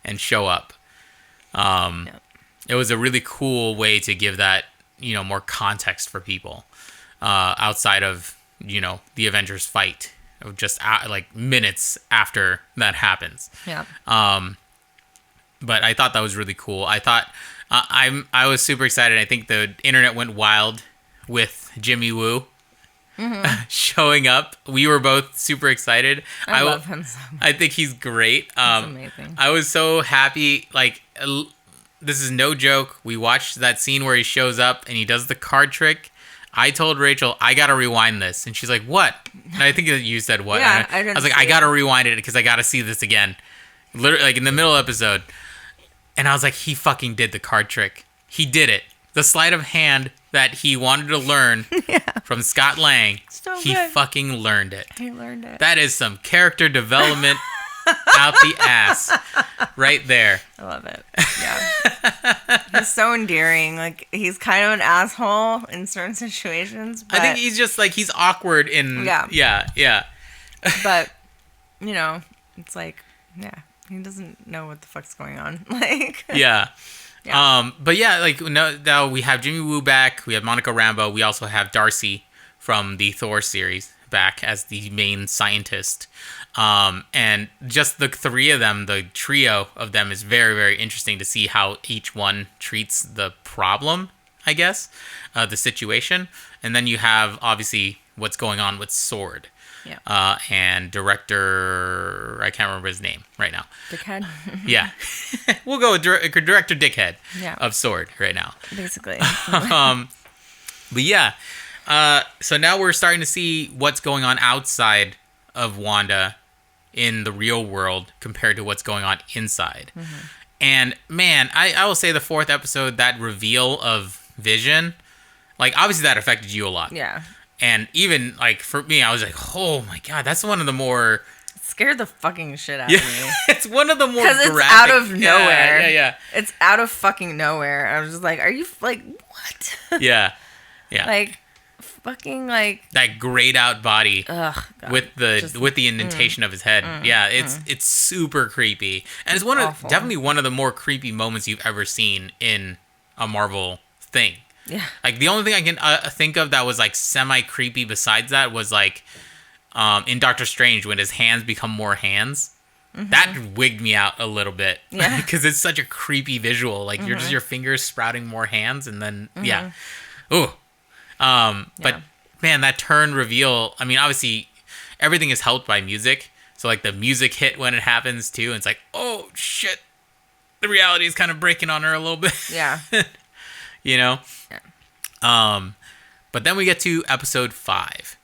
B: and show up. It was a really cool way to give that, more context for people outside of, the Avengers fight just minutes after that happens.
C: Yeah.
B: But I thought that was really cool. I thought I was super excited. I think the internet went wild with Jimmy Woo showing up. We were both super excited.
C: I love him so much.
B: I think he's great.
C: That's amazing.
B: I was so happy. This is no joke. We watched that scene where he shows up and he does the card trick. I told Rachel, I gotta rewind this, and she's like, "What?" And I think that you said what.
C: Yeah,
B: I was like, I gotta rewind it because I gotta see this again. Literally, in the middle of the episode. And I was like, he fucking did the card trick. He did it. The sleight of hand that he wanted to learn from Scott Lang, he fucking learned it.
C: He learned it.
B: That is some character development out the ass right there.
C: I love it. Yeah. He's so endearing. He's kind of an asshole in certain situations. But...
B: I think he's just, he's awkward in... Yeah.
C: But, it's he doesn't know what the fuck's going on.
B: Yeah. But yeah, now we have Jimmy Woo back. We have Monica Rambeau. We also have Darcy from the Thor series back as the main scientist. And just the 3 of them, the trio of them, is very, very interesting to see how each one treats the problem, I guess, the situation. And then you have, obviously, what's going on with Sword. and director, I can't remember his name right now.
C: Dickhead?
B: Yeah. We'll go with director Dickhead of S.W.O.R.D. right now.
C: Basically.
B: But yeah, so now we're starting to see what's going on outside of Wanda in the real world compared to what's going on inside. Mm-hmm. And man, I will say the 4th episode, that reveal of Vision, like obviously that affected you a lot.
C: Yeah.
B: And even like for me, I was like, oh my God, that's one of the more...
C: It scared the fucking shit out of me.
B: It's one of the more
C: graphic... Because it's out of nowhere.
B: Yeah.
C: It's out of fucking nowhere. I was just like, are you like, what?
B: Yeah.
C: Like... fucking like
B: that grayed out body.
C: God.
B: with the indentation of his head. It's super creepy, and it's definitely one of the more creepy moments you've ever seen in a Marvel thing.
C: Yeah,
B: like the only thing I can think of that was like semi creepy besides that was like in Doctor Strange when his hands become more hands. Mm-hmm. That wigged me out a little bit.
C: Yeah,
B: because it's such a creepy visual. Like you're just your fingers sprouting more hands, and then ooh. But man, that turn reveal, I mean, obviously everything is helped by music. So like the music hit when it happens too. And it's like, oh shit, the reality is kind of breaking on her a little bit.
C: Yeah.
B: You know?
C: Yeah.
B: But then we get to episode 5,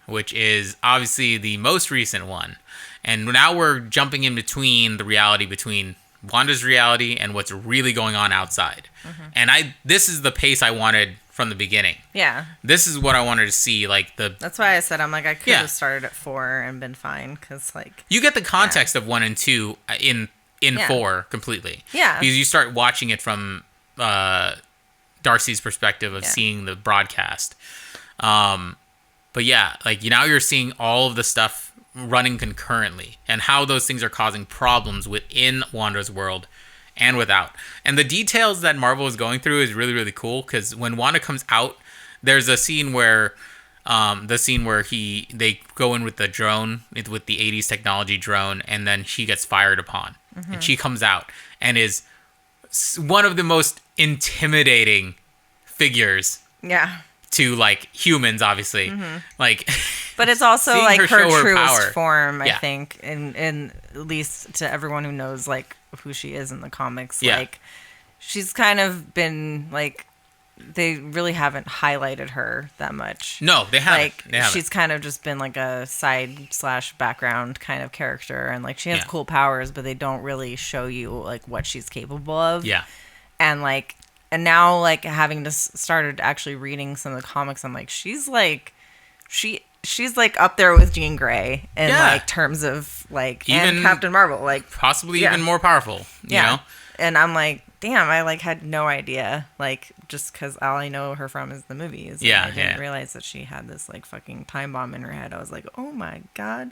B: which is obviously the most recent one. And now we're jumping in between the reality between Wanda's reality and what's really going on outside. Mm-hmm. And this is the pace I wanted from the beginning. Yeah. This is what I wanted to see, like
C: That's why I said I could have started at 4 and been fine, because like
B: you get the context of 1 and 2 in 4 completely.
C: Yeah.
B: Because you start watching it from Darcy's perspective of seeing the broadcast. But yeah, like now you're seeing all of the stuff running concurrently and how those things are causing problems within Wanda's world and without. And the details that Marvel is going through is really, really cool, because when Wanda comes out, there's a scene where they go in with the drone, with the 80s technology drone, and then she gets fired upon. Mm-hmm. And she comes out and is one of the most intimidating figures.
C: Yeah.
B: To like humans, obviously. Mm-hmm. Like,
C: but it's also like her truest form, I think, and at least to everyone who knows like who she is in the comics. Yeah. Like, she's kind of been like, they really haven't highlighted her that much.
B: No, they haven't.
C: Like, she's kind of just been like a side/background kind of character, and like she has cool powers, but they don't really show you like what she's capable of. Yeah. And like. And now, like, having just started actually reading some of the comics, I'm like, she's like up there with Jean Grey in like terms of like even and Captain Marvel, like
B: possibly even more powerful. You know?
C: And I'm like, damn, I like had no idea, like just because all I know her from is the movies. Yeah, I didn't realize that she had this like fucking time bomb in her head. I was like, oh my god.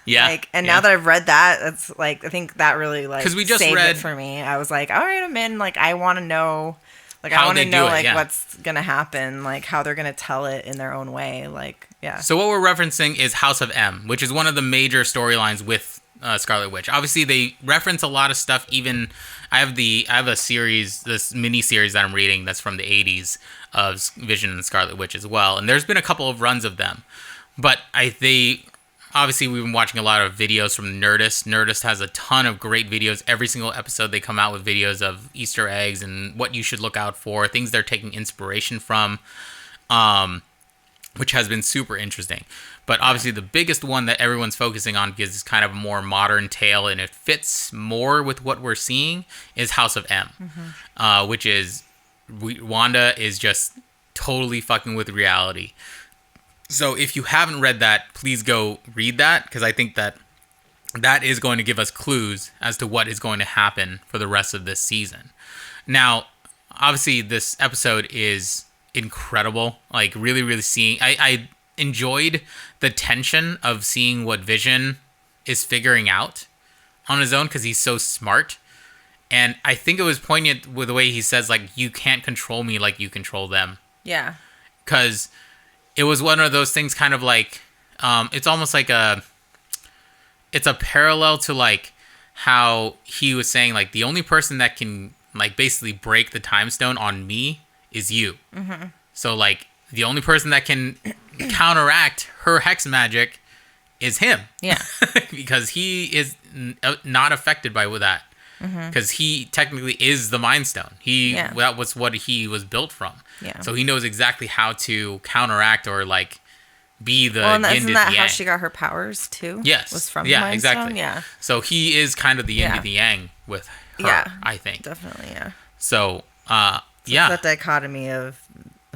C: Yeah. Like, and now that I've read that, it's like I think that really like
B: because we just
C: saved
B: read
C: it for me. I was like, all right, I'm in. Like, I want to know. Like, I want to know, like, what's going to happen, like, how they're going to tell it in their own way, like, yeah.
B: So what we're referencing is House of M, which is one of the major storylines with Scarlet Witch. Obviously, they reference a lot of stuff, even, I have a series, this mini-series that I'm reading that's from the 80s of Vision and Scarlet Witch as well, and there's been a couple of runs of them. But obviously, we've been watching a lot of videos from Nerdist. Nerdist has a ton of great videos. Every single episode, they come out with videos of Easter eggs and what you should look out for, things they're taking inspiration from, which has been super interesting. But obviously, the biggest one that everyone's focusing on because it's kind of a more modern tale and it fits more with what we're seeing is House of M, which is Wanda is just totally fucking with reality. So if you haven't read that, please go read that, because I think that is going to give us clues as to what is going to happen for the rest of this season. Now, obviously, this episode is incredible. Like, really, really seeing... I enjoyed the tension of seeing what Vision is figuring out on his own, because he's so smart. And I think it was poignant with the way he says, like, you can't control me like you control them. Yeah. Because... it was one of those things kind of like, it's almost like it's a parallel to like how he was saying like the only person that can like basically break the time stone on me is you. So like the only person that can counteract her hex magic is him.
C: Yeah.
B: Because he is not affected by that. Because he technically is the Mind Stone. That was what he was built from.
C: Yeah.
B: So he knows exactly how to counteract or like be the
C: yin to the yang.
B: Isn't
C: that how she got her powers too?
B: Yes.
C: Was from the Mind
B: exactly.
C: Stone? Yeah.
B: So he is kind of the yin to the yang with her, I think.
C: Definitely, yeah.
B: So,
C: It's that dichotomy of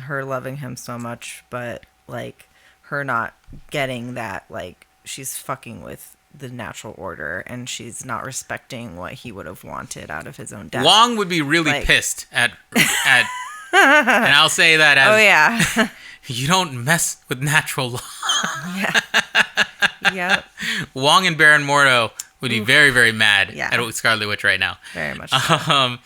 C: her loving him so much, but like her not getting that, like she's fucking with the natural order and she's not respecting what he would have wanted out of his own death.
B: Wong would be really pissed at and I'll say that as,
C: oh yeah,
B: you don't mess with natural law.
C: Yeah. Yep.
B: Wong and Baron Mordo would be very, very mad at Scarlet Witch right now.
C: Very much so.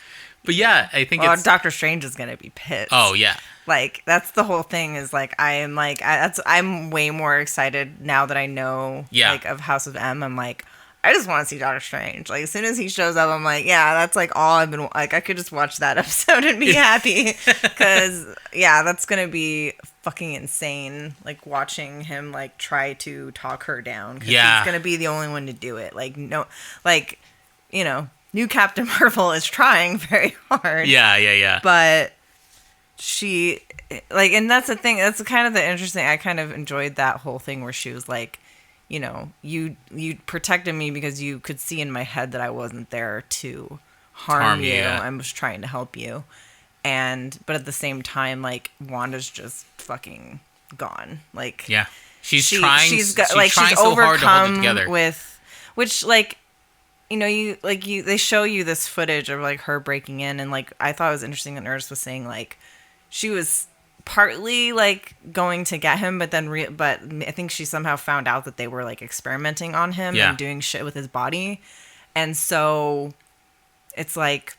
B: But yeah, I think
C: Doctor Strange is gonna be pissed.
B: Oh yeah.
C: Like that's the whole thing. Is like I'm way more excited now that I know like of House of M. I'm like I just want to see Doctor Strange. Like as soon as he shows up, I'm like that's like all I've been like. I could just watch that episode and be happy because that's gonna be fucking insane. Like watching him like try to talk her down. Cause he's gonna be the only one to do it. Like no, like you know. New Captain Marvel is trying very hard.
B: Yeah.
C: But she, like, and that's the thing. That's kind of the interesting. I kind of enjoyed that whole thing where she was like, you know, you protected me because you could see in my head that I wasn't there to harm you. I was trying to help you. But at the same time, like, Wanda's just fucking gone. Like,
B: she's trying so
C: she's
B: hard to hold it together.
C: Which like, you know, they show you this footage of like her breaking in, and like I thought it was interesting that Nurse was saying like she was partly like going to get him, but then but I think she somehow found out that they were like experimenting on him and doing shit with his body, and so it's like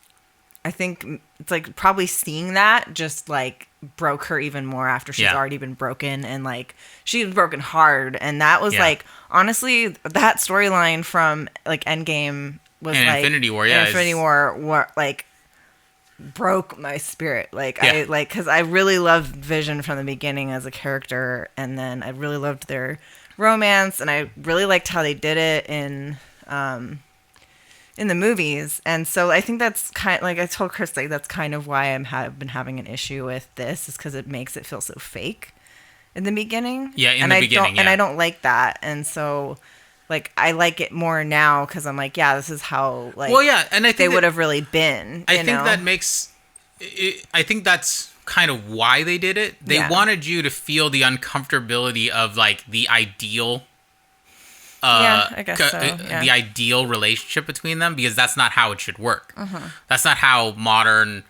C: I think it's like probably seeing that just like broke her even more after she's already been broken, and like she was broken hard, and that was like honestly that storyline from like Endgame was and like Infinity War like broke my spirit. Like I like because I really loved Vision from the beginning as a character, and then I really loved their romance, and I really liked how they did it in the movies. And so I think that's kind of, like I told Chris, like that's kind of why I've been having an issue with this, is because it makes it feel so fake in the beginning. And I don't like that. And so like I like it more now because I'm like, this is how like
B: and I think
C: they would have really been.
B: I think that's kind of why they did it. They wanted you to feel the uncomfortability of like the ideal
C: I guess so.
B: The ideal relationship between them, because that's not how it should work. That's not how modern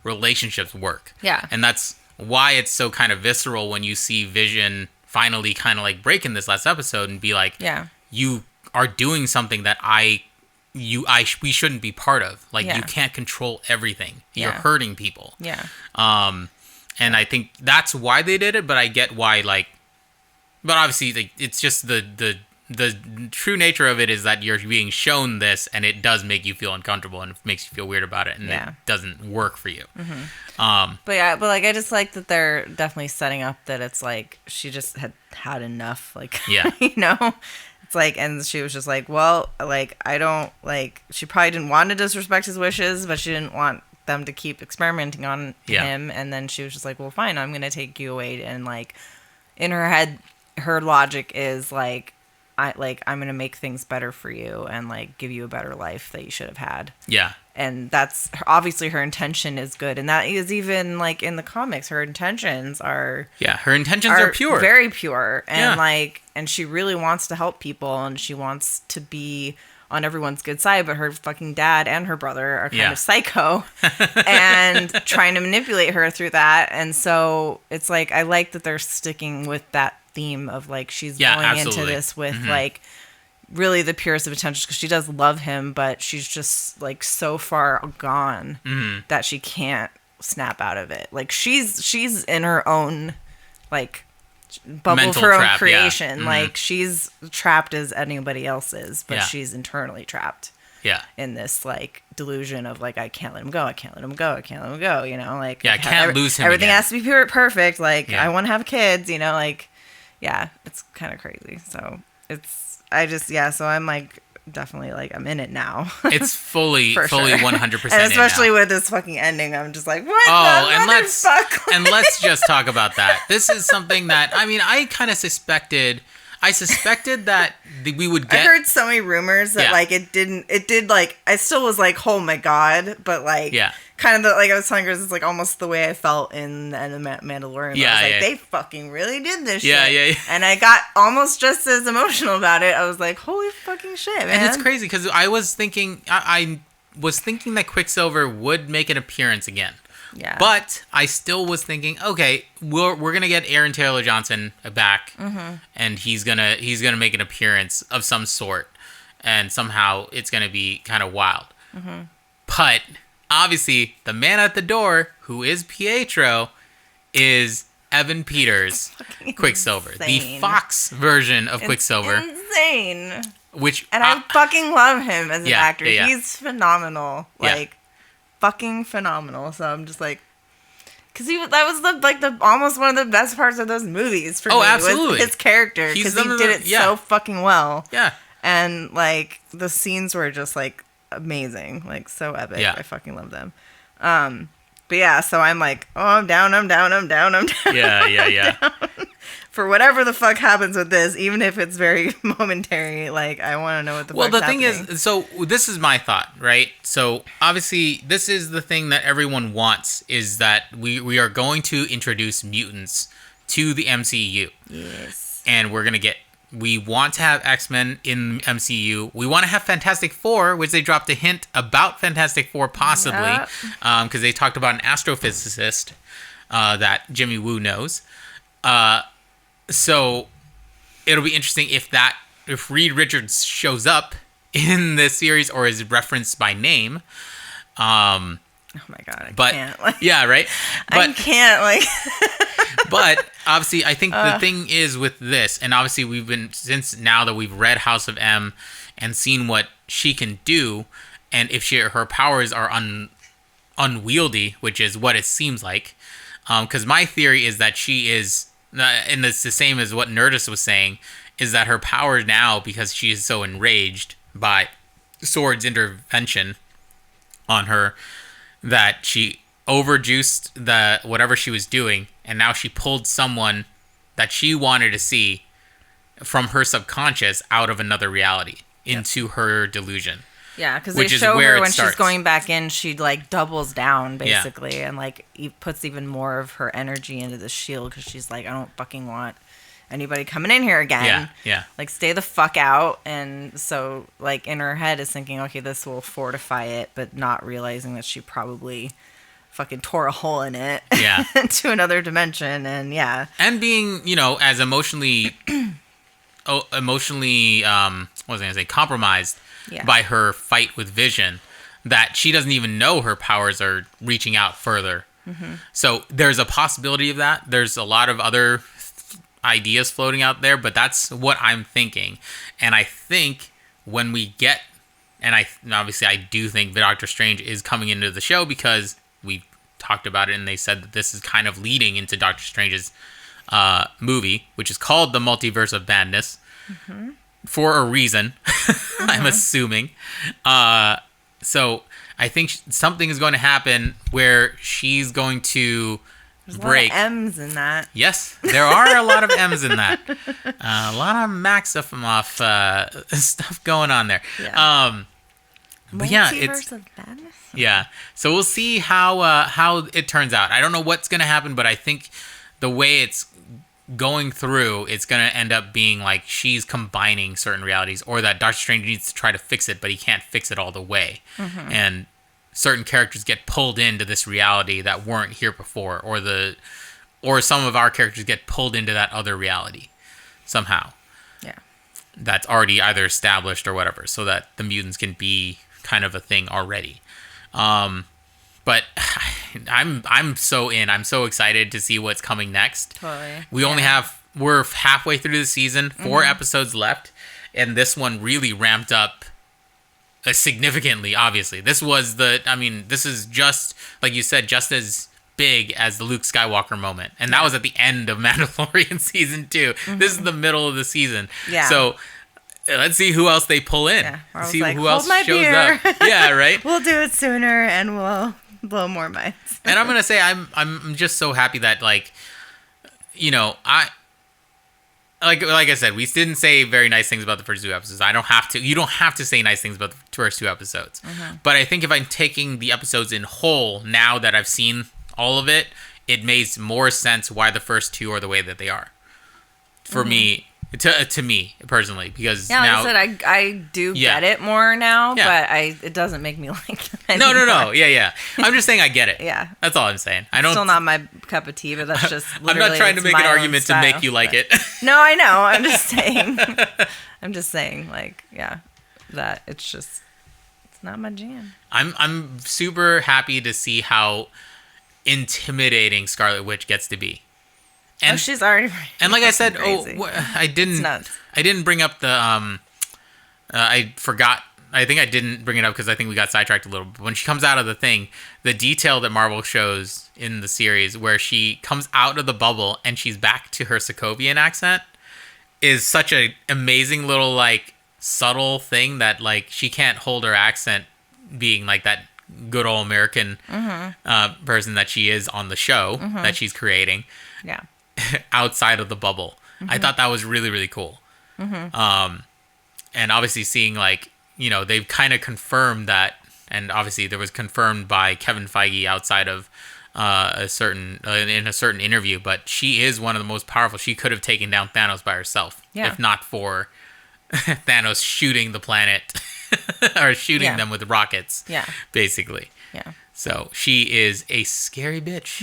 B: relationships work. And that's why it's so kind of visceral when you see Vision finally kind of like break in this last episode and be like, you are doing something that we shouldn't be part of. Like you can't control everything. You're hurting people. And I think that's why they did it, but I get why but obviously like, it's just the true nature of it is that you're being shown this, and it does make you feel uncomfortable, and it makes you feel weird about it, and it doesn't work for you.
C: But like I just like that they're definitely setting up that it's like she just had enough. Like you know, it's like, and she was just like, well, like I don't like. She probably didn't want to disrespect his wishes, but she didn't want them to keep experimenting on him. And then she was just like, well, fine, I'm gonna take you away. And like in her head, her logic is like, I'm going to make things better for you and like give you a better life that you should have had. And that's obviously her intention is good. And that is even like in the comics, her intentions are...
B: her intentions are pure.
C: Very pure. And like, and she really wants to help people, and she wants to be on everyone's good side, but her fucking dad and her brother are kind of psycho and trying to manipulate her through that. And so it's like, I like that they're sticking with that theme of like she's going into this with like really the purest of intentions, because she does love him, but she's just like so far gone that she can't snap out of it. Like she's in her own like bubble
B: mental
C: of her
B: trap,
C: own creation. Like she's trapped as anybody else is, but she's internally trapped in this like delusion of like, I can't let him go, you know, like
B: I can't lose him
C: everything
B: again.
C: has to be perfect, like I want to have kids, you know, like it's kind of crazy. So So I'm like, definitely like, I'm in it now.
B: It's fully 100%.
C: And especially with this fucking ending, I'm just like, what
B: and let's just talk about that. This is something that, I mean, I kind of suspected that we would get.
C: I heard so many rumors that like it did like, I still was like, oh my God, but like, kind of like I was telling her, it's like almost the way I felt in the end of Mandalorian. I was like, they fucking really did this shit. Yeah. And I got almost just as emotional about it. I was like, holy fucking shit, man.
B: And it's crazy because I was thinking, I was thinking that Quicksilver would make an appearance again.
C: Yeah.
B: But I still was thinking, okay, we're gonna get Aaron Taylor Johnson back, and he's gonna make an appearance of some sort, and somehow it's gonna be kind of wild. But obviously, the man at the door, who is Pietro, is Evan Peters, Quicksilver, the Fox version of Quicksilver.
C: Insane.
B: And
C: I fucking love him as an actor. He's phenomenal. Like. Fucking phenomenal. So I'm just like, because that was the almost one of the best parts of those movies for me.
B: Absolutely.
C: Was his character, because he did it so fucking well.
B: Yeah.
C: And like the scenes were just like amazing, like so epic.
B: Yeah.
C: I fucking love them. But yeah, so I'm like, oh, I'm down. Yeah. Down. For whatever the fuck happens with this, even if it's very momentary, like, I want to know what the fuck's happening.
B: Well, the thing is, so this is my thought, right? So obviously, this is the thing that everyone wants, is that we are going to introduce mutants to the MCU.
C: Yes.
B: And we want to have X-Men in MCU. We want to have Fantastic Four, which they dropped a hint about Fantastic Four possibly, because they talked about an astrophysicist that Jimmy Woo knows. So it'll be interesting if Reed Richards shows up in this series or is referenced by name.
C: Oh my God, I can't. Like,
B: yeah, right?
C: I can't, like...
B: But obviously, I think the thing is with this, and obviously since now that we've read House of M and seen what she can do, and if her powers are unwieldy, which is what it seems like, because my theory is that she is... and it's the same as what Nerdist was saying, is that her power now, because she is so enraged by Sword's intervention on her, that she overjuiced whatever she was doing, and now she pulled someone that she wanted to see from her subconscious out of another reality into her delusion.
C: Yeah, because they show her when she's going back in, she like doubles down basically, and like puts even more of her energy into the shield, because she's like, I don't fucking want anybody coming in here again.
B: Yeah.
C: Like, stay the fuck out. And so like in her head is thinking, okay, this will fortify it, but not realizing that she probably fucking tore a hole in it to another dimension. And
B: being, as emotionally what was I gonna say, compromised by her fight with Vision, that she doesn't even know her powers are reaching out further. So there's a possibility of that. There's a lot of other ideas floating out there, but that's what I'm thinking. And I think when we get, and obviously I do think Doctor Strange is coming into the show, because we talked about it and they said that this is kind of leading into Doctor Strange's movie, which is called The Multiverse of Madness, for a reason, I'm assuming. So I think something is going to happen where she's going to break.
C: A lot of M's in that.
B: Yes, there are a lot of M's in that. A lot of Maximoff stuff going on there.
C: Yeah.
B: But
C: Multiverse of Madness?
B: Yeah. So we'll see how it turns out. I don't know what's going to happen, but I think the way it's going through, it's going to end up being like she's combining certain realities, or that Doctor Strange needs to try to fix it, but he can't fix it all the way. And certain characters get pulled into this reality that weren't here before, or some of our characters get pulled into that other reality somehow.
C: Yeah. That's
B: already either established or whatever, so that the mutants can be kind of a thing already. But I'm so in. I'm so excited to see what's coming next.
C: Totally.
B: We're halfway through the season, 4 episodes left, and this one really ramped up significantly, obviously. This is just, like you said, just as big as the Luke Skywalker moment. And that was at the end of Mandalorian season 2. This is the middle of the season.
C: Yeah.
B: So let's see who else they pull in.
C: Yeah,
B: see
C: like,
B: who else shows
C: beer.
B: up. Yeah, right.
C: We'll do it sooner, and we'll blow more minds.
B: And I'm gonna say I'm just so happy that like, you know, like I said, we didn't say very nice things about the first 2 episodes. I don't have to. You don't have to say nice things about the first 2 episodes. Mm-hmm. But I think if I'm taking the episodes in whole, now that I've seen all of it, it makes more sense why the first 2 are the way that they are. For me, to me personally, because
C: like
B: now,
C: I said, I do get it more now, but it doesn't make me like them anymore.
B: No, yeah. I'm just saying I get it.
C: Yeah,
B: that's all I'm saying. I don't.
C: Still not my cup of tea, but that's just.
B: I'm not trying to make an argument to make you like it.
C: No, I know. I'm just saying. I'm just saying, like, that it's not my jam.
B: I'm super happy to see how intimidating Scarlet Witch gets to be. And,
C: she's already.
B: And like I said,
C: crazy.
B: I didn't bring up the I forgot. I think I didn't bring it up because I think we got sidetracked a little. But when she comes out of the thing, the detail that Marvel shows in the series where she comes out of the bubble and she's back to her Sokovian accent is such an amazing little like subtle thing that like she can't hold her accent being like that good old American person that she is on the show that she's creating.
C: Yeah.
B: Outside of the bubble. I thought that was really, really cool. And obviously seeing like, you know, they've kind of confirmed that, and obviously there was confirmed by Kevin Feige outside of in a certain interview, but she is one of the most powerful. She could have taken down Thanos by herself if not for Thanos shooting the planet or shooting them with rockets, basically. Yeah. So she is a scary bitch.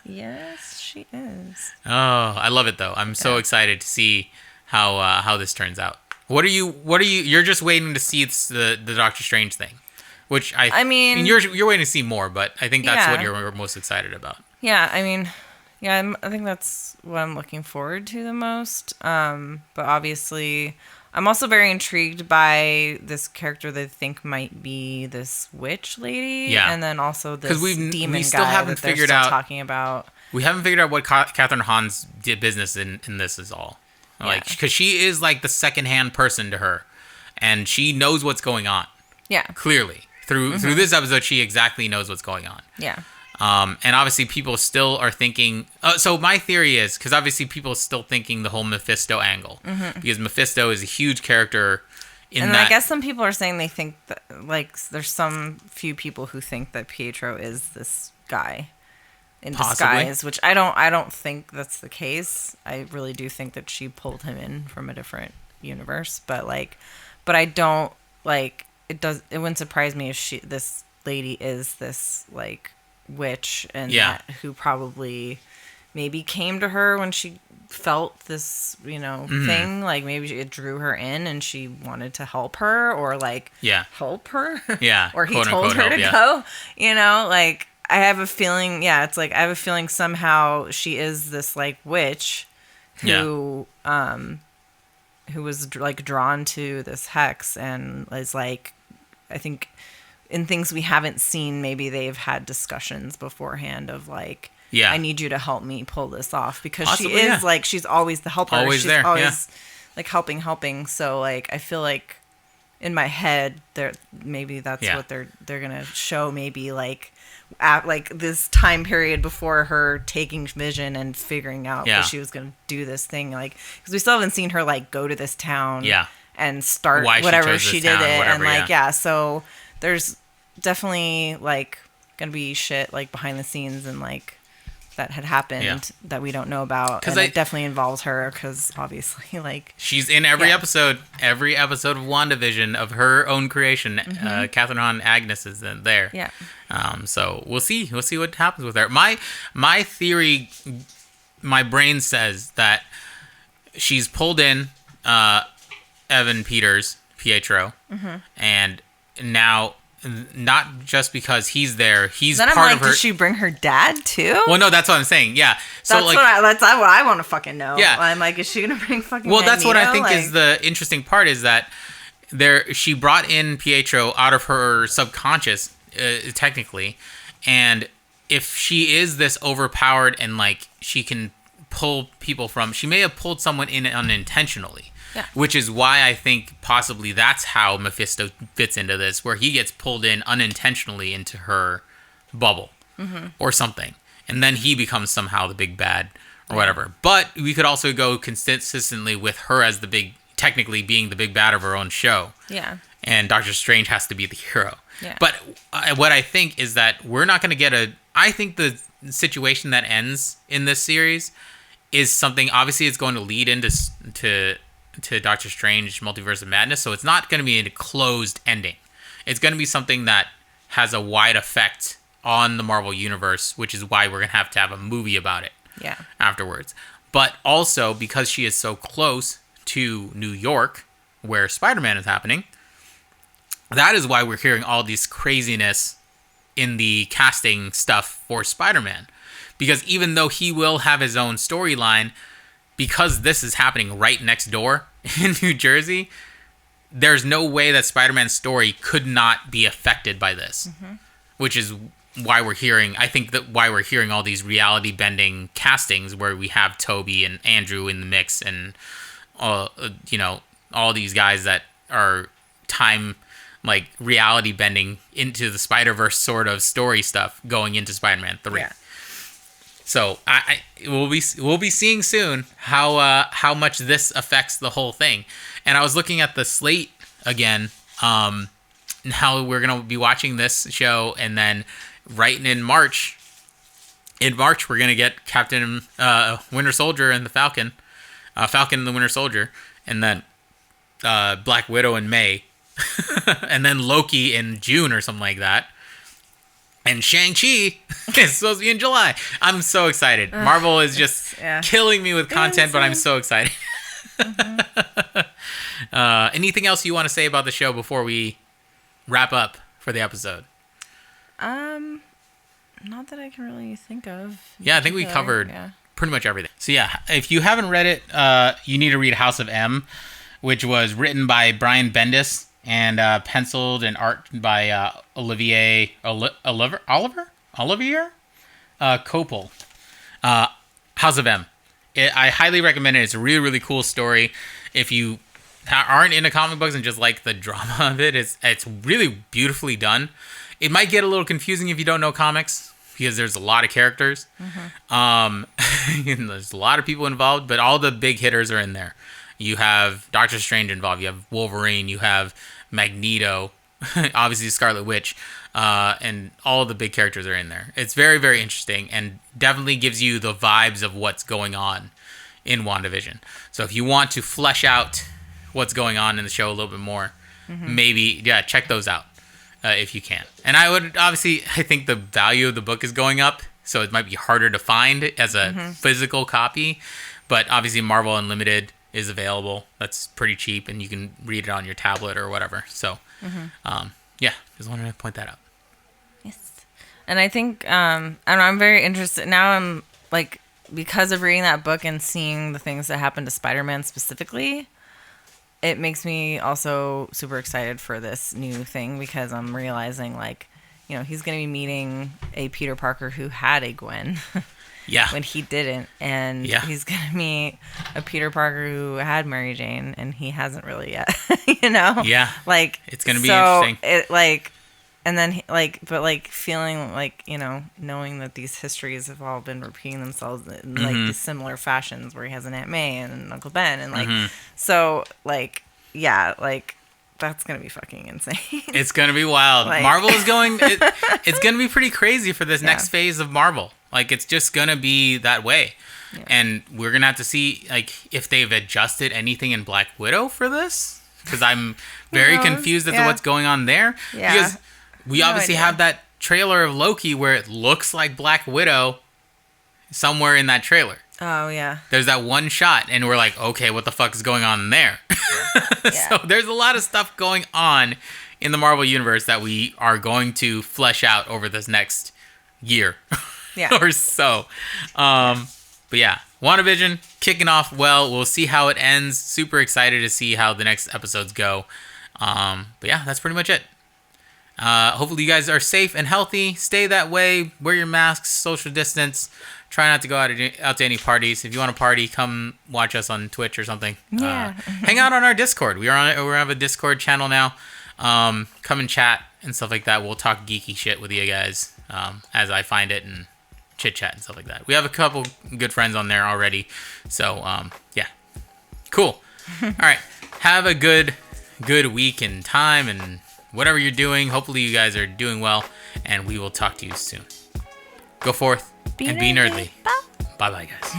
C: Yes, she is.
B: Oh, I love it though. I'm so excited to see how this turns out. What are you? You're just waiting to see the Doctor Strange thing, which I mean you're waiting to see more, but I think that's what you're most excited about.
C: Yeah, I mean, I think that's what I'm looking forward to the most. But obviously, I'm also very intrigued by this character that I think might be this witch lady. Yeah. And then also this demon guy that they're still talking about.
B: We haven't figured out what Catherine Hahn's business in this is all. Like, because she is like the second-hand person to her. And she knows what's going on. Yeah. Clearly. Through this episode, she exactly knows what's going on. Yeah. And obviously people still are thinking... so my theory is, because obviously people are still thinking the whole Mephisto angle. Because Mephisto is a huge character in that...
C: I guess some people are saying they think that, like, there's some few people who think that Pietro is this guy in disguise, which I don't think that's the case. I really do think that she pulled him in from a different universe. But I don't, like, it wouldn't surprise me if this lady is this, like... witch and that who probably maybe came to her when she felt this thing, like maybe it drew her in and she wanted to help her or like help her or he told her to go, like I have a feeling it's like I have a feeling somehow she is this like witch who was like drawn to this hex and is like, I think in things we haven't seen, maybe they've had discussions beforehand of like, I need you to help me pull this off because she is like, she's always the helper.
B: Always
C: she's
B: there.
C: Always like helping. So like, I feel like in my head, maybe that's what they're gonna show. Maybe like at like this time period before her taking Vision and figuring out that she was gonna do this thing. Like, because we still haven't seen her like go to this town and start whatever she did it whatever, and like so. There's definitely like gonna be shit like behind the scenes and like that had happened that we don't know about, and it definitely involves her because obviously like
B: she's in every episode of WandaVision of her own creation. Catherine Hahn Agnes is there. Yeah. So we'll see what happens with her. My theory, my brain says that she's pulled in Evan Peters, Pietro, and now not just because he's there, he's
C: then
B: part of her.
C: Did she bring her dad too?
B: Well, no, that's what I'm saying. Yeah, so
C: that's
B: like
C: what I want to fucking know. Yeah, I'm like, is she gonna bring fucking?
B: Well, that's what I think is the interesting part is that she brought in Pietro out of her subconscious, technically, and if she is this overpowered and like she can pull people from, she may have pulled someone in unintentionally. which is why I think possibly that's how Mephisto fits into this, where he gets pulled in unintentionally into her bubble or something, and then he becomes somehow the big bad or whatever. But we could also go consistently with her as technically being the big bad of her own show.
C: Yeah.
B: And Doctor Strange has to be the hero.
C: Yeah.
B: But what I think is that we're not going to get I think the situation that ends in this series is something, obviously it's going to lead into Doctor Strange Multiverse of Madness, so it's not going to be a closed ending. It's going to be something that has a wide effect on the Marvel Universe, which is why we're going to have a movie about it afterwards. But also, because she is so close to New York, where Spider-Man is happening, that is why we're hearing all this craziness in the casting stuff for Spider-Man. Because even though he will have his own storyline, because this is happening right next door in New Jersey, there's no way that Spider-Man's story could not be affected by this. Which is why we're hearing all these reality bending castings where we have Toby and Andrew in the mix, and all these guys that are reality bending into the Spider-Verse sort of story stuff going into Spider-Man 3. Yeah. So we'll be seeing soon how much this affects the whole thing. And I was looking at the slate again, and how we're gonna be watching this show, and then right in March we're gonna get Captain Winter Soldier and the Falcon and the Winter Soldier, and then Black Widow in May, and then Loki in June or something like that. And Shang-Chi is supposed to be in July. I'm so excited. Marvel is just killing me with content, but I'm so excited. Anything else you want to say about the show before we wrap up for the episode?
C: Not that I can really think of.
B: Yeah, I think we covered pretty much everything. So yeah, if you haven't read it, you need to read House of M, which was written by Brian Bendis and penciled and art by Olivier Coppel. House of M. I highly recommend it. It's a really, really cool story. If you aren't into comic books and just like the drama of it, it's really beautifully done. It might get a little confusing if you don't know comics, because there's a lot of characters. And there's a lot of people involved, but all the big hitters are in there. You have Doctor Strange involved. You have Wolverine. You have Magneto. Obviously Scarlet Witch. And all the big characters are in there. It's very, very interesting, and definitely gives you the vibes of what's going on in WandaVision. So if you want to flesh out what's going on in the show a little bit more, maybe, check those out if you can. And I think the value of the book is going up, so it might be harder to find as a physical copy. But obviously Marvel Unlimited is available. That's pretty cheap, and you can read it on your tablet or whatever. So, just wanted to point that out.
C: Yes. And I think, I'm very interested. Now I'm, because of reading that book and seeing the things that happened to Spider-Man specifically, it makes me also super excited for this new thing, because I'm realizing, he's going to be meeting a Peter Parker who had a Gwen.
B: Yeah.
C: When he didn't. And he's going to meet a Peter Parker who had Mary Jane, and he hasn't really yet, Yeah.
B: It's going to be interesting.
C: And then, feeling knowing that these histories have all been repeating themselves in, these similar fashions, where he has an Aunt May and an Uncle Ben. And, that's going to be fucking insane.
B: It's going to be wild. Marvel is going... it's going to be pretty crazy for this next phase of Marvel. It's just going to be that way. Yeah. And we're going to have to see, if they've adjusted anything in Black Widow for this. Because I'm very confused as to what's going on there. Yeah. Because we obviously have that trailer of Loki where it looks like Black Widow somewhere in that trailer.
C: Oh, yeah.
B: There's that one shot, and we're like, okay, what the fuck is going on there? So there's a lot of stuff going on in the Marvel Universe that we are going to flesh out over this next year or so. But yeah, WandaVision kicking off well. We'll see how it ends. Super excited to see how the next episodes go. But yeah, that's pretty much it. Hopefully you guys are safe and healthy. Stay that way. Wear your masks. Social distance. Try not to go out to any parties. If you want to party, come watch us on Twitch or something.
C: Yeah.
B: Hang out on our Discord. We have a Discord channel now. Come and chat and stuff like that. We'll talk geeky shit with you guys as I find it and chit chat and stuff like that. We have a couple good friends on there already. So yeah, cool. All right, have a good week and time and whatever you're doing. Hopefully you guys are doing well, and we will talk to you soon. Go forth and be nerdly. Bye bye, guys.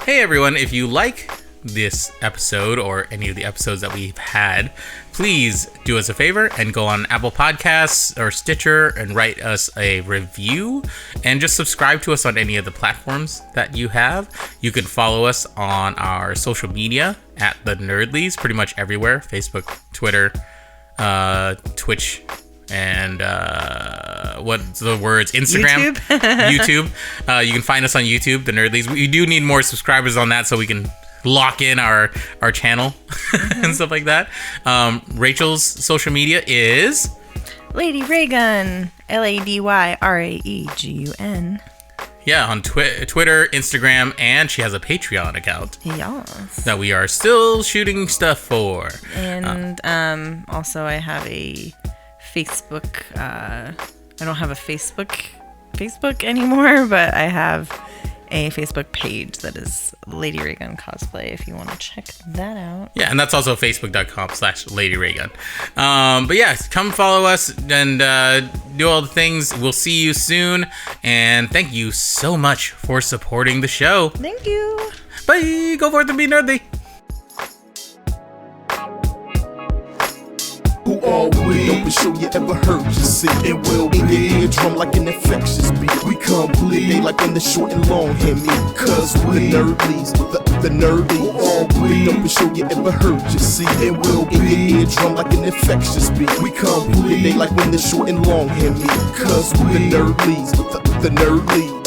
B: Hey everyone, if you like this episode or any of the episodes that we've had, please do us a favor and go on Apple Podcasts or Stitcher and write us a review, and just subscribe to us on any of the platforms that you have. You can follow us on our social media at the Nerdlies, pretty much everywhere: Facebook, Twitter, Twitch, and what's the words? Instagram, YouTube. You can find us on YouTube, the Nerdlies. We do need more subscribers on that so we can lock in our channel and stuff like that. Rachel's social media is
C: Lady Raygun, LADYRAEGUN.
B: Yeah, on Twitter, Instagram, and she has a Patreon account.
C: Yes.
B: That we are still shooting stuff for.
C: And also I have a Facebook. I don't have a Facebook anymore, but I have a Facebook page that is Lady Raygun Cosplay if you want to check that out.
B: Yeah, and that's also facebook.com/Lady Raygun. But yeah, come follow us and do all the things. We'll see you soon. And thank you so much for supporting the show.
C: Thank you.
B: Bye. Go forth and be nerdy.
A: Who are we? Don't be sure you ever heard you see. It will be in your eardrum like an infectious beat. We complete, they like when the short and long hear me. Cause we the Nerdlies, the Nerdy. Who are we? Don't be sure you ever heard you see. It will be in your eardrum like an infectious beat. We complete, they like when the short and long hear me. Cause we the Nerdlies, the Nerdlies.